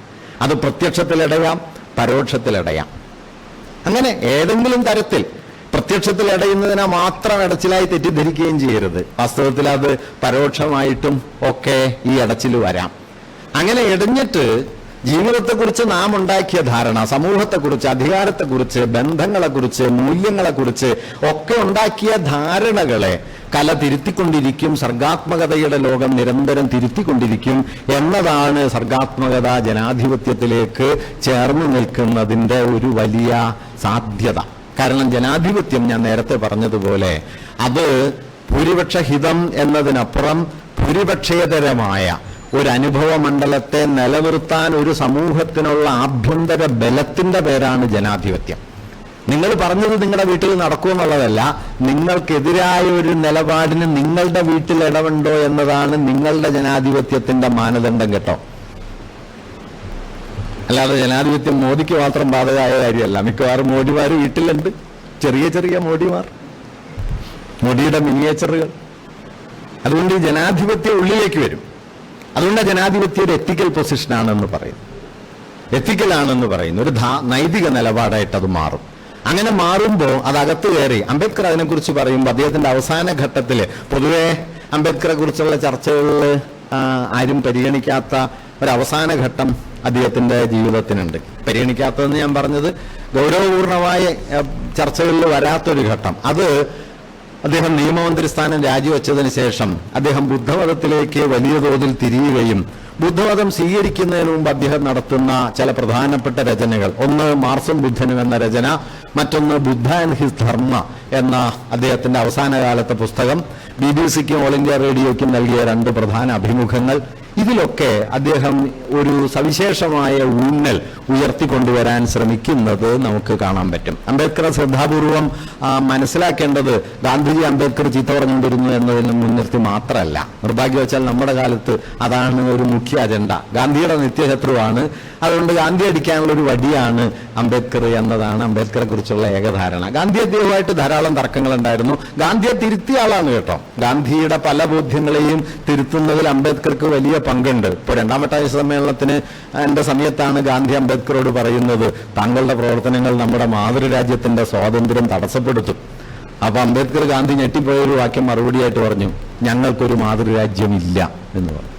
അത് പ്രത്യക്ഷത്തിലിടയാം, പരോക്ഷത്തിലിടയാം. അങ്ങനെ ഏതെങ്കിലും തരത്തിൽ പ്രത്യക്ഷത്തിൽ ഇടയുന്നതിനെ മാത്രം ഇടച്ചിലായി തെറ്റിദ്ധരിക്കുകയും ചെയ്യരുത്. വാസ്തവത്തിൽ അത് പരോക്ഷമായിട്ടും ഒക്കെ ഈ ഇടച്ചിൽ വരാം. അങ്ങനെ ഇടഞ്ഞിട്ട് ജീവിതത്തെക്കുറിച്ച് നാം ഉണ്ടാക്കിയ ധാരണ, സമൂഹത്തെക്കുറിച്ച്, അധികാരത്തെക്കുറിച്ച്, ബന്ധങ്ങളെക്കുറിച്ച്, മൂല്യങ്ങളെക്കുറിച്ച് ഒക്കെ ഉണ്ടാക്കിയ ധാരണകളെ കല തിരുത്തിക്കൊണ്ടിരിക്കും. സർഗാത്മകതയുടെ ലോകം നിരന്തരം തിരുത്തിക്കൊണ്ടിരിക്കും എന്നതാണ് സർഗാത്മകത ജനാധിപത്യത്തിലേക്ക് ചേർന്ന് നിൽക്കുന്നതിൻ്റെ ഒരു വലിയ സാധ്യത. കാരണം ജനാധിപത്യം, ഞാൻ നേരത്തെ പറഞ്ഞതുപോലെ, അത് ഭൂരിപക്ഷ ഹിതം എന്നതിനപ്പുറം ഭൂരിപക്ഷേതരമായ ഒരു അനുഭവ മണ്ഡലത്തെ നിലനിർത്താൻ ഒരു സമൂഹത്തിനുള്ള ആഭ്യന്തര ബലത്തിന്റെ പേരാണ് ജനാധിപത്യം. നിങ്ങൾ പറഞ്ഞത് നിങ്ങളുടെ വീട്ടിൽ നടക്കുമെന്നുള്ളതല്ല, നിങ്ങൾക്കെതിരായ ഒരു നിലപാടിന് നിങ്ങളുടെ വീട്ടിൽ ഇടവുണ്ടോ എന്നതാണ് നിങ്ങളുടെ ജനാധിപത്യത്തിന്റെ മാനദണ്ഡം കേട്ടോ. അല്ലാതെ ജനാധിപത്യം മോദിക്ക് മാത്രം ബാധകമായ കാര്യമല്ല. മിക്കവാറും മോഡിമാർ വീട്ടിലുണ്ട്, ചെറിയ ചെറിയ മോഡിമാർ, മോഡിയുടെ മിനിയേച്ചറുകൾ. അതുകൊണ്ട് ഈ ജനാധിപത്യം ഉള്ളിലേക്ക് വരും. അതുകൊണ്ട് ജനാധിപത്യം ഒരു എത്തിക്കൽ പൊസിഷനാണെന്ന് പറയുന്നു, എത്തിക്കലാണെന്ന് പറയുന്നു, ഒരു നൈതിക നിലപാടായിട്ട് അത് മാറും. അങ്ങനെ മാറുമ്പോൾ അതകത്ത് കയറി അംബേദ്കർ അതിനെക്കുറിച്ച് പറയുമ്പോൾ അദ്ദേഹത്തിന്റെ അവസാന ഘട്ടത്തിൽ, പൊതുവെ അംബേദ്കറെ കുറിച്ചുള്ള ചർച്ചകളിൽ ആരും പരിഗണിക്കാത്ത ഒരവസാന ഘട്ടം അദ്ദേഹത്തിന്റെ ജീവിതത്തിനുണ്ട്. പരിഗണിക്കാത്തതെന്ന് ഞാൻ പറഞ്ഞത് ഗൗരവപൂർണമായ ചർച്ചകളിൽ വരാത്തൊരു ഘട്ടം. അത് അദ്ദേഹം നിയമമന്ത്രി സ്ഥാനം രാജിവെച്ചതിന് ശേഷം അദ്ദേഹം ബുദ്ധമതത്തിലേക്ക് വലിയ തോതിൽ തിരിയുകയും ബുദ്ധമതം സ്വീകരിക്കുന്നതിന് മുമ്പ് അദ്ദേഹം നടത്തുന്ന ചില പ്രധാനപ്പെട്ട രചനകൾ, ഒന്ന് മാർസും ബുദ്ധനും എന്ന രചന, മറ്റൊന്ന് ബുദ്ധ ആൻഡ് ഹിസ് ധർമ്മ എന്ന അദ്ദേഹത്തിന്റെ അവസാന കാലത്തെ പുസ്തകം, BBC-ക്കും ഓൾ ഇന്ത്യ റേഡിയോയ്ക്കും നൽകിയ 2 പ്രധാന അഭിമുഖങ്ങൾ. ഇതിലൊക്കെ അദ്ദേഹം ഒരു സവിശേഷമായ ഊന്നൽ ഉയർത്തിക്കൊണ്ടുവരാൻ ശ്രമിക്കുന്നത് നമുക്ക് കാണാൻ പറ്റും. അംബേദ്കറെ ശ്രദ്ധാപൂർവം മനസ്സിലാക്കേണ്ടത് ഗാന്ധിജി അംബേദ്കർ ചീത്ത പറഞ്ഞുകൊണ്ടിരുന്നു എന്നതിന് മുൻനിർത്തി മാത്രമല്ല. നിർഭാഗ്യവശാൽ നമ്മുടെ കാലത്ത് അതാണ് ഒരു മുഖ്യ അജണ്ട. ഗാന്ധിയുടെ നിത്യശത്രുവാണ്, അതുകൊണ്ട് ഗാന്ധി അടിക്കാനുള്ള ഒരു വടിയാണ് അംബേദ്കർ എന്നതാണ് അംബേദ്കറെ കുറിച്ചുള്ള ഏകധാരണ. ഗാന്ധി അദ്ദേഹവുമായിട്ട് ധാരാളം തർക്കങ്ങൾ ഉണ്ടായിരുന്നു. ഗാന്ധിയെ തിരുത്തിയ ആളാണ് കേട്ടോ. ഗാന്ധിയുടെ പല ബോധ്യങ്ങളെയും തിരുത്തുന്നതിൽ അംബേദ്കർക്ക് വലിയ പങ്കുണ്ട്. ഇപ്പോൾ 2ാം വട്ടായ സമ്മേളനത്തിന് എന്റെ സമയത്താണ് ഗാന്ധി അംബേദ്കറോട് പറയുന്നത്, താങ്കളുടെ പ്രവർത്തനങ്ങൾ നമ്മുടെ മാതൃരാജ്യത്തിന്റെ സ്വാതന്ത്ര്യം തടസ്സപ്പെടുത്തും. അപ്പൊ അംബേദ്കർ ഗാന്ധി ഞെട്ടിപ്പോയൊരു വാക്യം മറുപടിയായിട്ട് പറഞ്ഞു, ഞങ്ങൾക്കൊരു മാതൃരാജ്യമില്ല എന്ന് പറഞ്ഞു.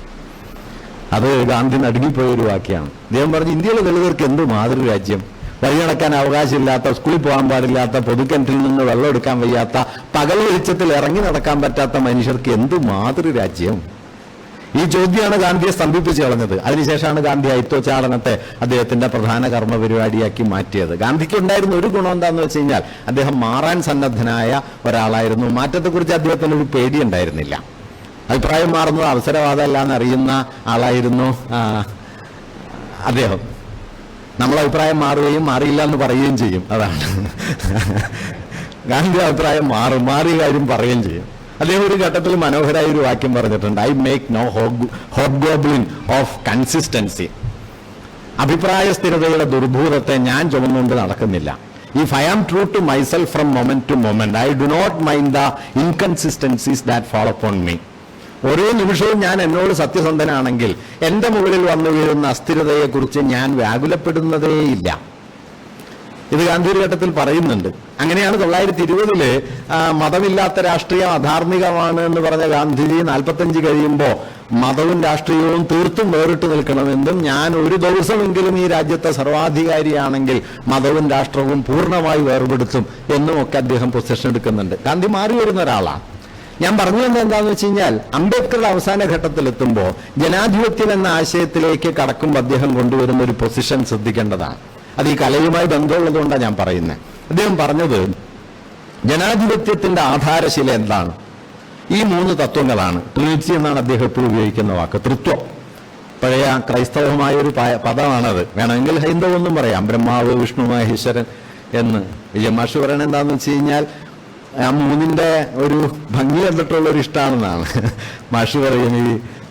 അത് ഗാന്ധി നടുങ്ങിപ്പോയൊരു വാക്യമാണ്. അദ്ദേഹം പറഞ്ഞു, ഇന്ത്യയിലെ ദളിതർക്ക് എന്ത് മാതൃരാജ്യം? വഴി നടക്കാൻ അവകാശമില്ലാത്ത, സ്കൂളിൽ പോകാൻ പാടില്ലാത്ത, പൊതുക്കിണറ്റിൽ നിന്ന് വെള്ളം എടുക്കാൻ വയ്യാത്ത, പകൽ വെളിച്ചത്തിൽ ഇറങ്ങി നടക്കാൻ പറ്റാത്ത മനുഷ്യർക്ക് എന്ത് മാതൃരാജ്യം? ഈ ചോദ്യമാണ് ഗാന്ധിയെ സ്തംഭിപ്പിച്ച് കളഞ്ഞത്. അതിനുശേഷമാണ് ഗാന്ധി അയിത്തോച്ചാടനത്തെ അദ്ദേഹത്തിന്റെ പ്രധാന കർമ്മ പരിപാടിയാക്കി മാറ്റിയത്. ഗാന്ധിക്ക് ഉണ്ടായിരുന്ന ഒരു ഗുണം എന്താന്ന് വെച്ച് കഴിഞ്ഞാൽ അദ്ദേഹം മാറാൻ സന്നദ്ധനായ ഒരാളായിരുന്നു. മാറ്റത്തെക്കുറിച്ച് അദ്ദേഹത്തിന് ഒരു പേടിയുണ്ടായിരുന്നില്ല. അഭിപ്രായം മാറുന്നത് അവസരവാദമല്ല എന്നറിയുന്ന ആളായിരുന്നു അദ്ദേഹം. നമ്മളെ അഭിപ്രായം മാറുകയും മാറിയില്ല എന്ന് പറയുകയും ചെയ്യും. അതാണ് ഗാന്ധി അഭിപ്രായം മാറിയ കാര്യം പറയുകയും ചെയ്യും. അദ്ദേഹം ഒരു ഘട്ടത്തിൽ മനോഹരമായ ഒരു വാക്യം പറഞ്ഞിട്ടുണ്ട്, I make no hobgoblin of consistency. അഭിപ്രായ സ്ഥിരതയുടെ ദുർഭൂതത്തെ ഞാൻ ചുമന്നുകൊണ്ട് നടക്കുന്നില്ല. If I am true to myself from moment to moment, I do not mind the inconsistencies that fall upon me. ഓരോ നിമിഷവും ഞാൻ എന്നോട് സത്യസന്ധനാണെങ്കിൽ എന്റെ മുകളിൽ വന്നു വീഴുന്ന അസ്ഥിരതയെക്കുറിച്ച് ഞാൻ വ്യാകുലപ്പെടുന്നതേയില്ല. ഇത് ഗാന്ധി ഒരു ഘട്ടത്തിൽ പറയുന്നുണ്ട്. അങ്ങനെയാണ് 1920 മതമില്ലാത്ത രാഷ്ട്രീയം അധാർമികമാണ് എന്ന് പറഞ്ഞ ഗാന്ധിജി 45 കഴിയുമ്പോൾ മതവും രാഷ്ട്രീയവും തീർത്തും വേറിട്ട് നിൽക്കണമെന്നും, ഞാൻ ഒരു ദിവസമെങ്കിലും ഈ രാജ്യത്തെ സർവാധികാരിയാണെങ്കിൽ മതവും രാഷ്ട്രവും പൂർണ്ണമായി വേർപെടുത്തും എന്നും ഒക്കെ അദ്ദേഹം പൊസിഷൻ എടുക്കുന്നുണ്ട്. ഗാന്ധി മാറി വരുന്ന ഒരാളാണ്. ഞാൻ പറഞ്ഞു വന്നത് എന്താണെന്ന് വെച്ച് കഴിഞ്ഞാൽ, അംബേദ്കറുടെ അവസാന ഘട്ടത്തിലെത്തുമ്പോൾ ജനാധിപത്യം എന്ന ആശയത്തിലേക്ക് കടക്കുമ്പോൾ അദ്ദേഹം കൊണ്ടുവരുന്ന ഒരു പൊസിഷൻ ശ്രദ്ധിക്കേണ്ടതാണ്. അത് ഈ കലയുമായി ബന്ധമുള്ളതുകൊണ്ടാണ് ഞാൻ പറയുന്നത്. അദ്ദേഹം പറഞ്ഞത് ജനാധിപത്യത്തിന്റെ ആധാരശില എന്താണ്? ഈ 3 തത്വങ്ങളാണ്. ട്രിനിറ്റി എന്നാണ് അദ്ദേഹം എപ്പോഴും ഉപയോഗിക്കുന്ന വാക്ക്, തൃത്വം. പഴയ ക്രൈസ്തവമായ ഒരു പദമാണത്. വേണമെങ്കിൽ ഹൈന്ദവെന്നും പറയാം, ബ്രഹ്മാവ്, വിഷ്ണു, മഹേശ്വരൻ എന്ന്. വിജയമാഷ് പറയണത് എന്താണെന്ന് വെച്ച് കഴിഞ്ഞാൽ, ആ 3ന്റെ ഒരു ഭംഗി കണ്ടിട്ടുള്ളൊരു ഇഷ്ടമാണെന്നാണ് മാഷ് പറയും. ഈ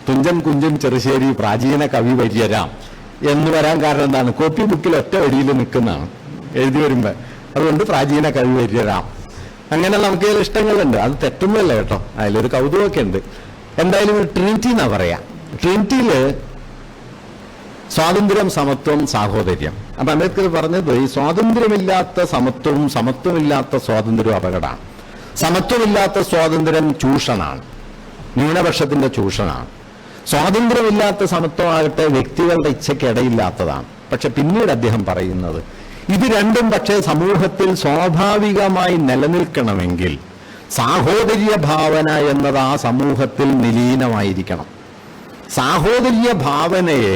തുഞ്ചൻ കുഞ്ചൻ ചെറുശ്ശേരി പ്രാചീന കവി വര്യരാം എന്ന് വരാൻ കാരണം എന്താണ്? കോപ്പി ബുക്കിൽ ഒറ്റ വരിയിൽ നിൽക്കുന്നതാണ് എഴുതി വരുമ്പോൾ. അതുകൊണ്ട് പ്രാചീന കവി വര്യരാം. അങ്ങനെ നമുക്ക് ചില ഇഷ്ടങ്ങളുണ്ട്, അത് തെറ്റൊന്നുമല്ല കേട്ടോ, അതിലൊരു കൗതുകമൊക്കെ ഉണ്ട്. എന്തായാലും ട്രിനിറ്റി എന്നാ പറയാ. ട്രിനിറ്റിയില് സ്വാതന്ത്ര്യം, സമത്വം, സാഹോദര്യം. അപ്പൊ അംബേദ്കർ പറഞ്ഞത് ഈ സ്വാതന്ത്ര്യമില്ലാത്ത സമത്വവും സമത്വമില്ലാത്ത സ്വാതന്ത്ര്യവും അപകടമാണ്. സമത്വമില്ലാത്ത സ്വാതന്ത്ര്യം ചൂഷണമാണ്, ന്യൂനപക്ഷത്തിന്റെ ചൂഷണമാണ്. സ്വാതന്ത്ര്യമില്ലാത്ത സമത്വമാകട്ടെ വ്യക്തികളുടെ ഇച്ഛയ്ക്കിടയില്ലാത്തതാണ്. പക്ഷെ പിന്നീട് അദ്ദേഹം പറയുന്നത് ഇത് രണ്ടും പക്ഷേ സമൂഹത്തിൽ സ്വാഭാവികമായി നിലനിൽക്കണമെങ്കിൽ സാഹോദര്യ ഭാവന എന്നത് ആ സമൂഹത്തിൽ നിലീനമായിരിക്കണം. സാഹോദര്യ ഭാവനയെ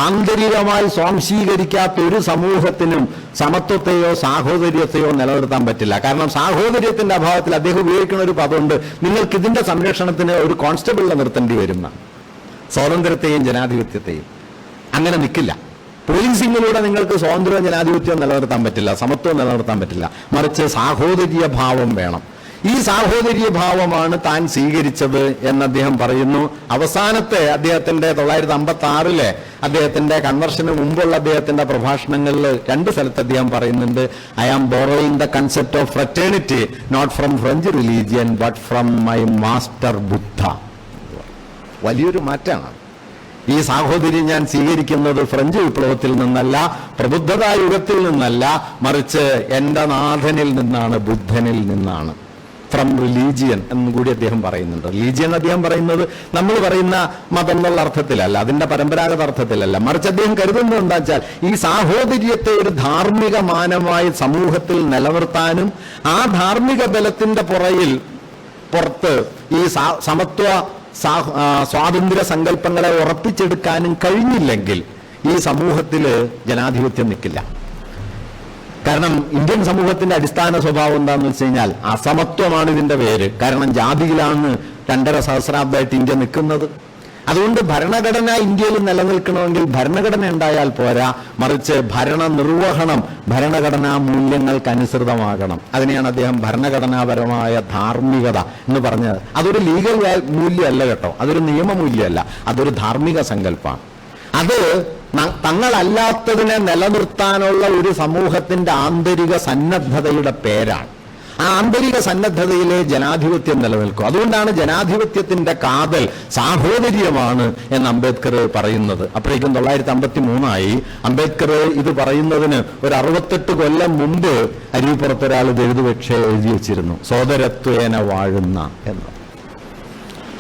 ആന്തരികമായി സ്വാംശീകരിക്കാത്ത ഒരു സമൂഹത്തിനും സമത്വത്തെയോ സാഹോദര്യത്തെയോ നിലനിർത്താൻ പറ്റില്ല. കാരണം സാഹോദര്യത്തിന്റെ അഭാവത്തിൽ അദ്ദേഹം ഉപയോഗിക്കുന്ന ഒരു പദമുണ്ട്, നിങ്ങൾക്ക് ഇതിന്റെ സംരക്ഷണത്തിന് ഒരു കോൺസ്റ്റബിളിനെ നിർത്തേണ്ടി വരുന്ന. സ്വാതന്ത്ര്യത്തെയും ജനാധിപത്യത്തെയും അങ്ങനെ നിൽക്കില്ല. പോലീസിങ്ങിലൂടെ നിങ്ങൾക്ക് സ്വാതന്ത്ര്യവും ജനാധിപത്യവും നിലനിർത്താൻ പറ്റില്ല, സമത്വം നിലനിർത്താൻ പറ്റില്ല. മറിച്ച് സാഹോദര്യ ഭാവം വേണം. ഈ സാഹോദര്യ ഭാവമാണ് താൻ സ്വീകരിച്ചത് എന്ന് അദ്ദേഹം പറയുന്നു. അവസാനത്തെ അദ്ദേഹത്തിന്റെ 1956 അദ്ദേഹത്തിന്റെ കൺവെർഷന് മുമ്പുള്ള അദ്ദേഹത്തിന്റെ പ്രഭാഷണങ്ങളിൽ 2 സ്ഥലത്ത് അദ്ദേഹം പറയുന്നുണ്ട്, I am borrowing the concept of fraternity not from French religion but from my master Buddha. വലിയൊരു മാറ്റമാണ്. ഈ സാഹോദര്യം ഞാൻ സ്വീകരിക്കുന്നത് ഫ്രഞ്ച് വിപ്ലവത്തിൽ നിന്നല്ല, പ്രബുദ്ധതാ യുഗത്തിൽ നിന്നല്ല, മറിച്ച് എൻ്റെ നാഥനിൽ നിന്നാണ്, ബുദ്ധനിൽ നിന്നാണ്. ഫ്രം റിലീജിയൻ എന്നും കൂടി അദ്ദേഹം പറയുന്നുണ്ട്. റിലീജിയൻ അദ്ദേഹം പറയുന്നത് നമ്മൾ പറയുന്ന മതം എന്നുള്ള അർത്ഥത്തിലല്ല, അതിന്റെ പരമ്പരാഗത അർത്ഥത്തിലല്ല, മറിച്ച് അദ്ദേഹം കരുതുന്നത് എന്താ വെച്ചാൽ ഈ സാഹോദര്യത്തെ ഒരു ധാർമ്മിക മാനമായി സമൂഹത്തിൽ നിലനിർത്താനും ആ ധാർമ്മിക ബലത്തിന്റെ പുറത്ത് ഈ സമത്വ സ്വാതന്ത്ര്യ സങ്കല്പങ്ങളെ ഉറപ്പിച്ചെടുക്കാനും കഴിഞ്ഞില്ലെങ്കിൽ ഈ സമൂഹത്തിൽ ജനാധിപത്യം നിൽക്കില്ല. കാരണം ഇന്ത്യൻ സമൂഹത്തിന്റെ അടിസ്ഥാന സ്വഭാവം എന്താണെന്ന് വെച്ച് കഴിഞ്ഞാൽ അസമത്വമാണ് ഇതിന്റെ പേര്. കാരണം ജാതിയിലാണ് 2.5 സഹസ്രാബ്ദമായിട്ട് ഇന്ത്യ നിൽക്കുന്നത്. അതുകൊണ്ട് ഭരണഘടന ഇന്ത്യയിൽ നിലനിൽക്കണമെങ്കിൽ ഭരണഘടന ഉണ്ടായാൽ പോരാ, മറിച്ച് ഭരണ നിർവഹണം ഭരണഘടനാ മൂല്യങ്ങൾക്കനുസൃതമാകണം. അതിനെയാണ് അദ്ദേഹം ഭരണഘടനാപരമായ ധാർമ്മികത എന്ന് പറഞ്ഞത്. അതൊരു ലീഗൽ മൂല്യമല്ല കേട്ടോ, അതൊരു നിയമമൂല്യമല്ല, അതൊരു ധാർമ്മിക സങ്കല്പമാണ്. അത് തങ്ങളല്ലാത്തതിനെ നിലനിർത്താനുള്ള ഒരു സമൂഹത്തിന്റെ ആന്തരിക സന്നദ്ധതയുടെ പേരാണ്. ആ ആന്തരിക സന്നദ്ധതയിലെ ജനാധിപത്യം നിലനിൽക്കും. അതുകൊണ്ടാണ് ജനാധിപത്യത്തിന്റെ കാതൽ സാഹോദര്യമാണ് എന്ന് അംബേദ്കർ പറയുന്നത്. അപ്പോഴേക്കും 1953 അംബേദ്കർ ഇത് പറയുന്നതിന് ഒരു 68 കൊല്ലം മുമ്പ് അരിപ്പുറത്തൊരാൾ ഇത് എഴുതി വെച്ചിരുന്നു, സോദരത്വേന വാഴുന്ന എന്ന്.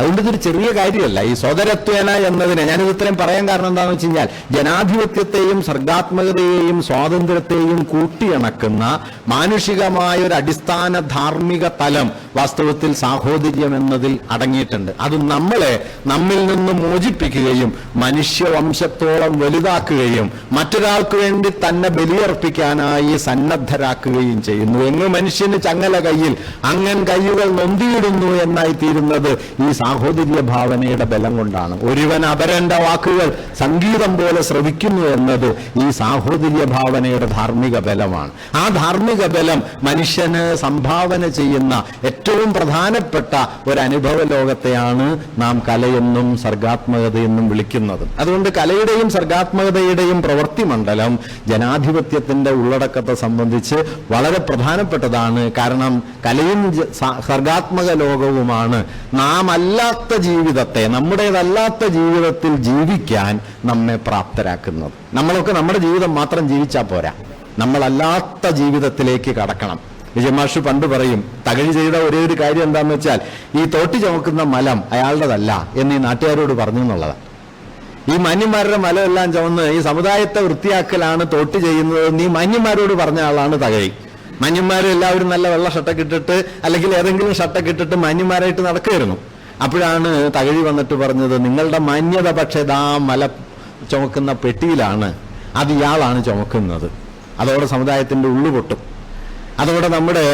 അതുകൊണ്ട് ഇതൊരു ചെറിയ കാര്യമല്ല. ഈ സോദരത്വേന എന്നതിനെ ഞാനിത് ഇത്രയും പറയാൻ കാരണം എന്താണെന്ന് വെച്ച് കഴിഞ്ഞാൽ ജനാധിപത്യത്തെയും സർഗാത്മകതയെയും സ്വാതന്ത്ര്യത്തെയും കൂട്ടിയിണക്കുന്ന മാനുഷികമായ ഒരു അടിസ്ഥാന ധാർമ്മിക തലം വാസ്തവത്തിൽ സാഹോദര്യം എന്നതിൽ അടങ്ങിയിട്ടുണ്ട്. അത് നമ്മളെ നമ്മിൽ നിന്ന് മോചിപ്പിക്കുകയും മനുഷ്യവംശത്തോളം വലുതാക്കുകയും മറ്റൊരാൾക്ക് വേണ്ടി തന്നെ ബലിയർപ്പിക്കാനായി സന്നദ്ധരാക്കുകയും ചെയ്യുന്നു. എങ്ങ് മനുഷ്യന് ചങ്ങല കയ്യിൽ അങ്ങൻ കയ്യുകൾ നൊന്തിയിടുന്നു എന്നായി തീരുന്നത് ഈ സാഹോദര്യ ഭാവനയുടെ ബലം കൊണ്ടാണ്. ഒരുവൻ അപരന്റെ വാക്കുകൾ സംഗീതം പോലെ ശ്രവിക്കുന്നു എന്നത് ഈ സാഹോദര്യ ഭാവനയുടെ ധാർമ്മിക ബലമാണ്. ആ ധാർമ്മിക ബലം മനുഷ്യന് സംഭാവന ചെയ്യുന്ന ഏറ്റവും പ്രധാനപ്പെട്ട ഒരു അനുഭവ ലോകത്തെയാണ് നാം കലയെന്നും സർഗാത്മകതയെന്നും വിളിക്കുന്നത്. അതുകൊണ്ട് കലയുടെയും സർഗാത്മകതയുടെയും പ്രവൃത്തി മണ്ഡലം ജനാധിപത്യത്തിന്റെ ഉള്ളടക്കത്തെ സംബന്ധിച്ച് വളരെ പ്രധാനപ്പെട്ടതാണ്. കാരണം കലയും സർഗാത്മക ലോകവുമാണ് നാം അല്ലാത്ത ജീവിതത്തെ, നമ്മുടേതല്ലാത്ത ജീവിതത്തിൽ ജീവിക്കാൻ നമ്മെ പ്രാപ്തരാക്കുന്നത്. നമ്മളൊക്കെ നമ്മുടെ ജീവിതം മാത്രം ജീവിച്ചാൽ പോരാ, നമ്മളല്ലാത്ത ജീവിതത്തിലേക്ക് കടക്കണം. വിജയമാഷ് പണ്ട് പറയും, തകഴി ചെയ്ത ഒരേ ഒരു കാര്യം എന്താണെന്ന് വെച്ചാൽ ഈ തോട്ടി ചുമക്കുന്ന മലം അയാളുടേതല്ല എന്ന് ഈ നാട്ടുകാരോട് പറഞ്ഞു എന്നുള്ളതാണ്. ഈ മാന്യന്മാരുടെ മലമെല്ലാം ചുമന്ന് ഈ സമുദായത്തെ വൃത്തിയാക്കലാണ് തോട്ടി ചെയ്യുന്നത് നീ മാന്യന്മാരോട് പറഞ്ഞ ആളാണ് തകഴി. മാന്യന്മാരും എല്ലാവരും നല്ല വെള്ള ഷർട്ടൊക്കെ ഇട്ടിട്ട് അല്ലെങ്കിൽ ഏതെങ്കിലും ഷർട്ടൊക്കെ ഇട്ടിട്ട് മാന്യന്മാരായിട്ട് നടക്കുകയായിരുന്നു. അപ്പോഴാണ് തകഴി വന്നിട്ട് പറഞ്ഞത്, നിങ്ങളുടെ മാന്യത പക്ഷേ ദാ മല ചുമക്കുന്ന പെട്ടിയിലാണ്, അത് ഇയാളാണ് ചുമക്കുന്നത്. അതോടെ സമുദായത്തിന്റെ ഉള്ളുപൊട്ടും, അതോടെ നമ്മുടെ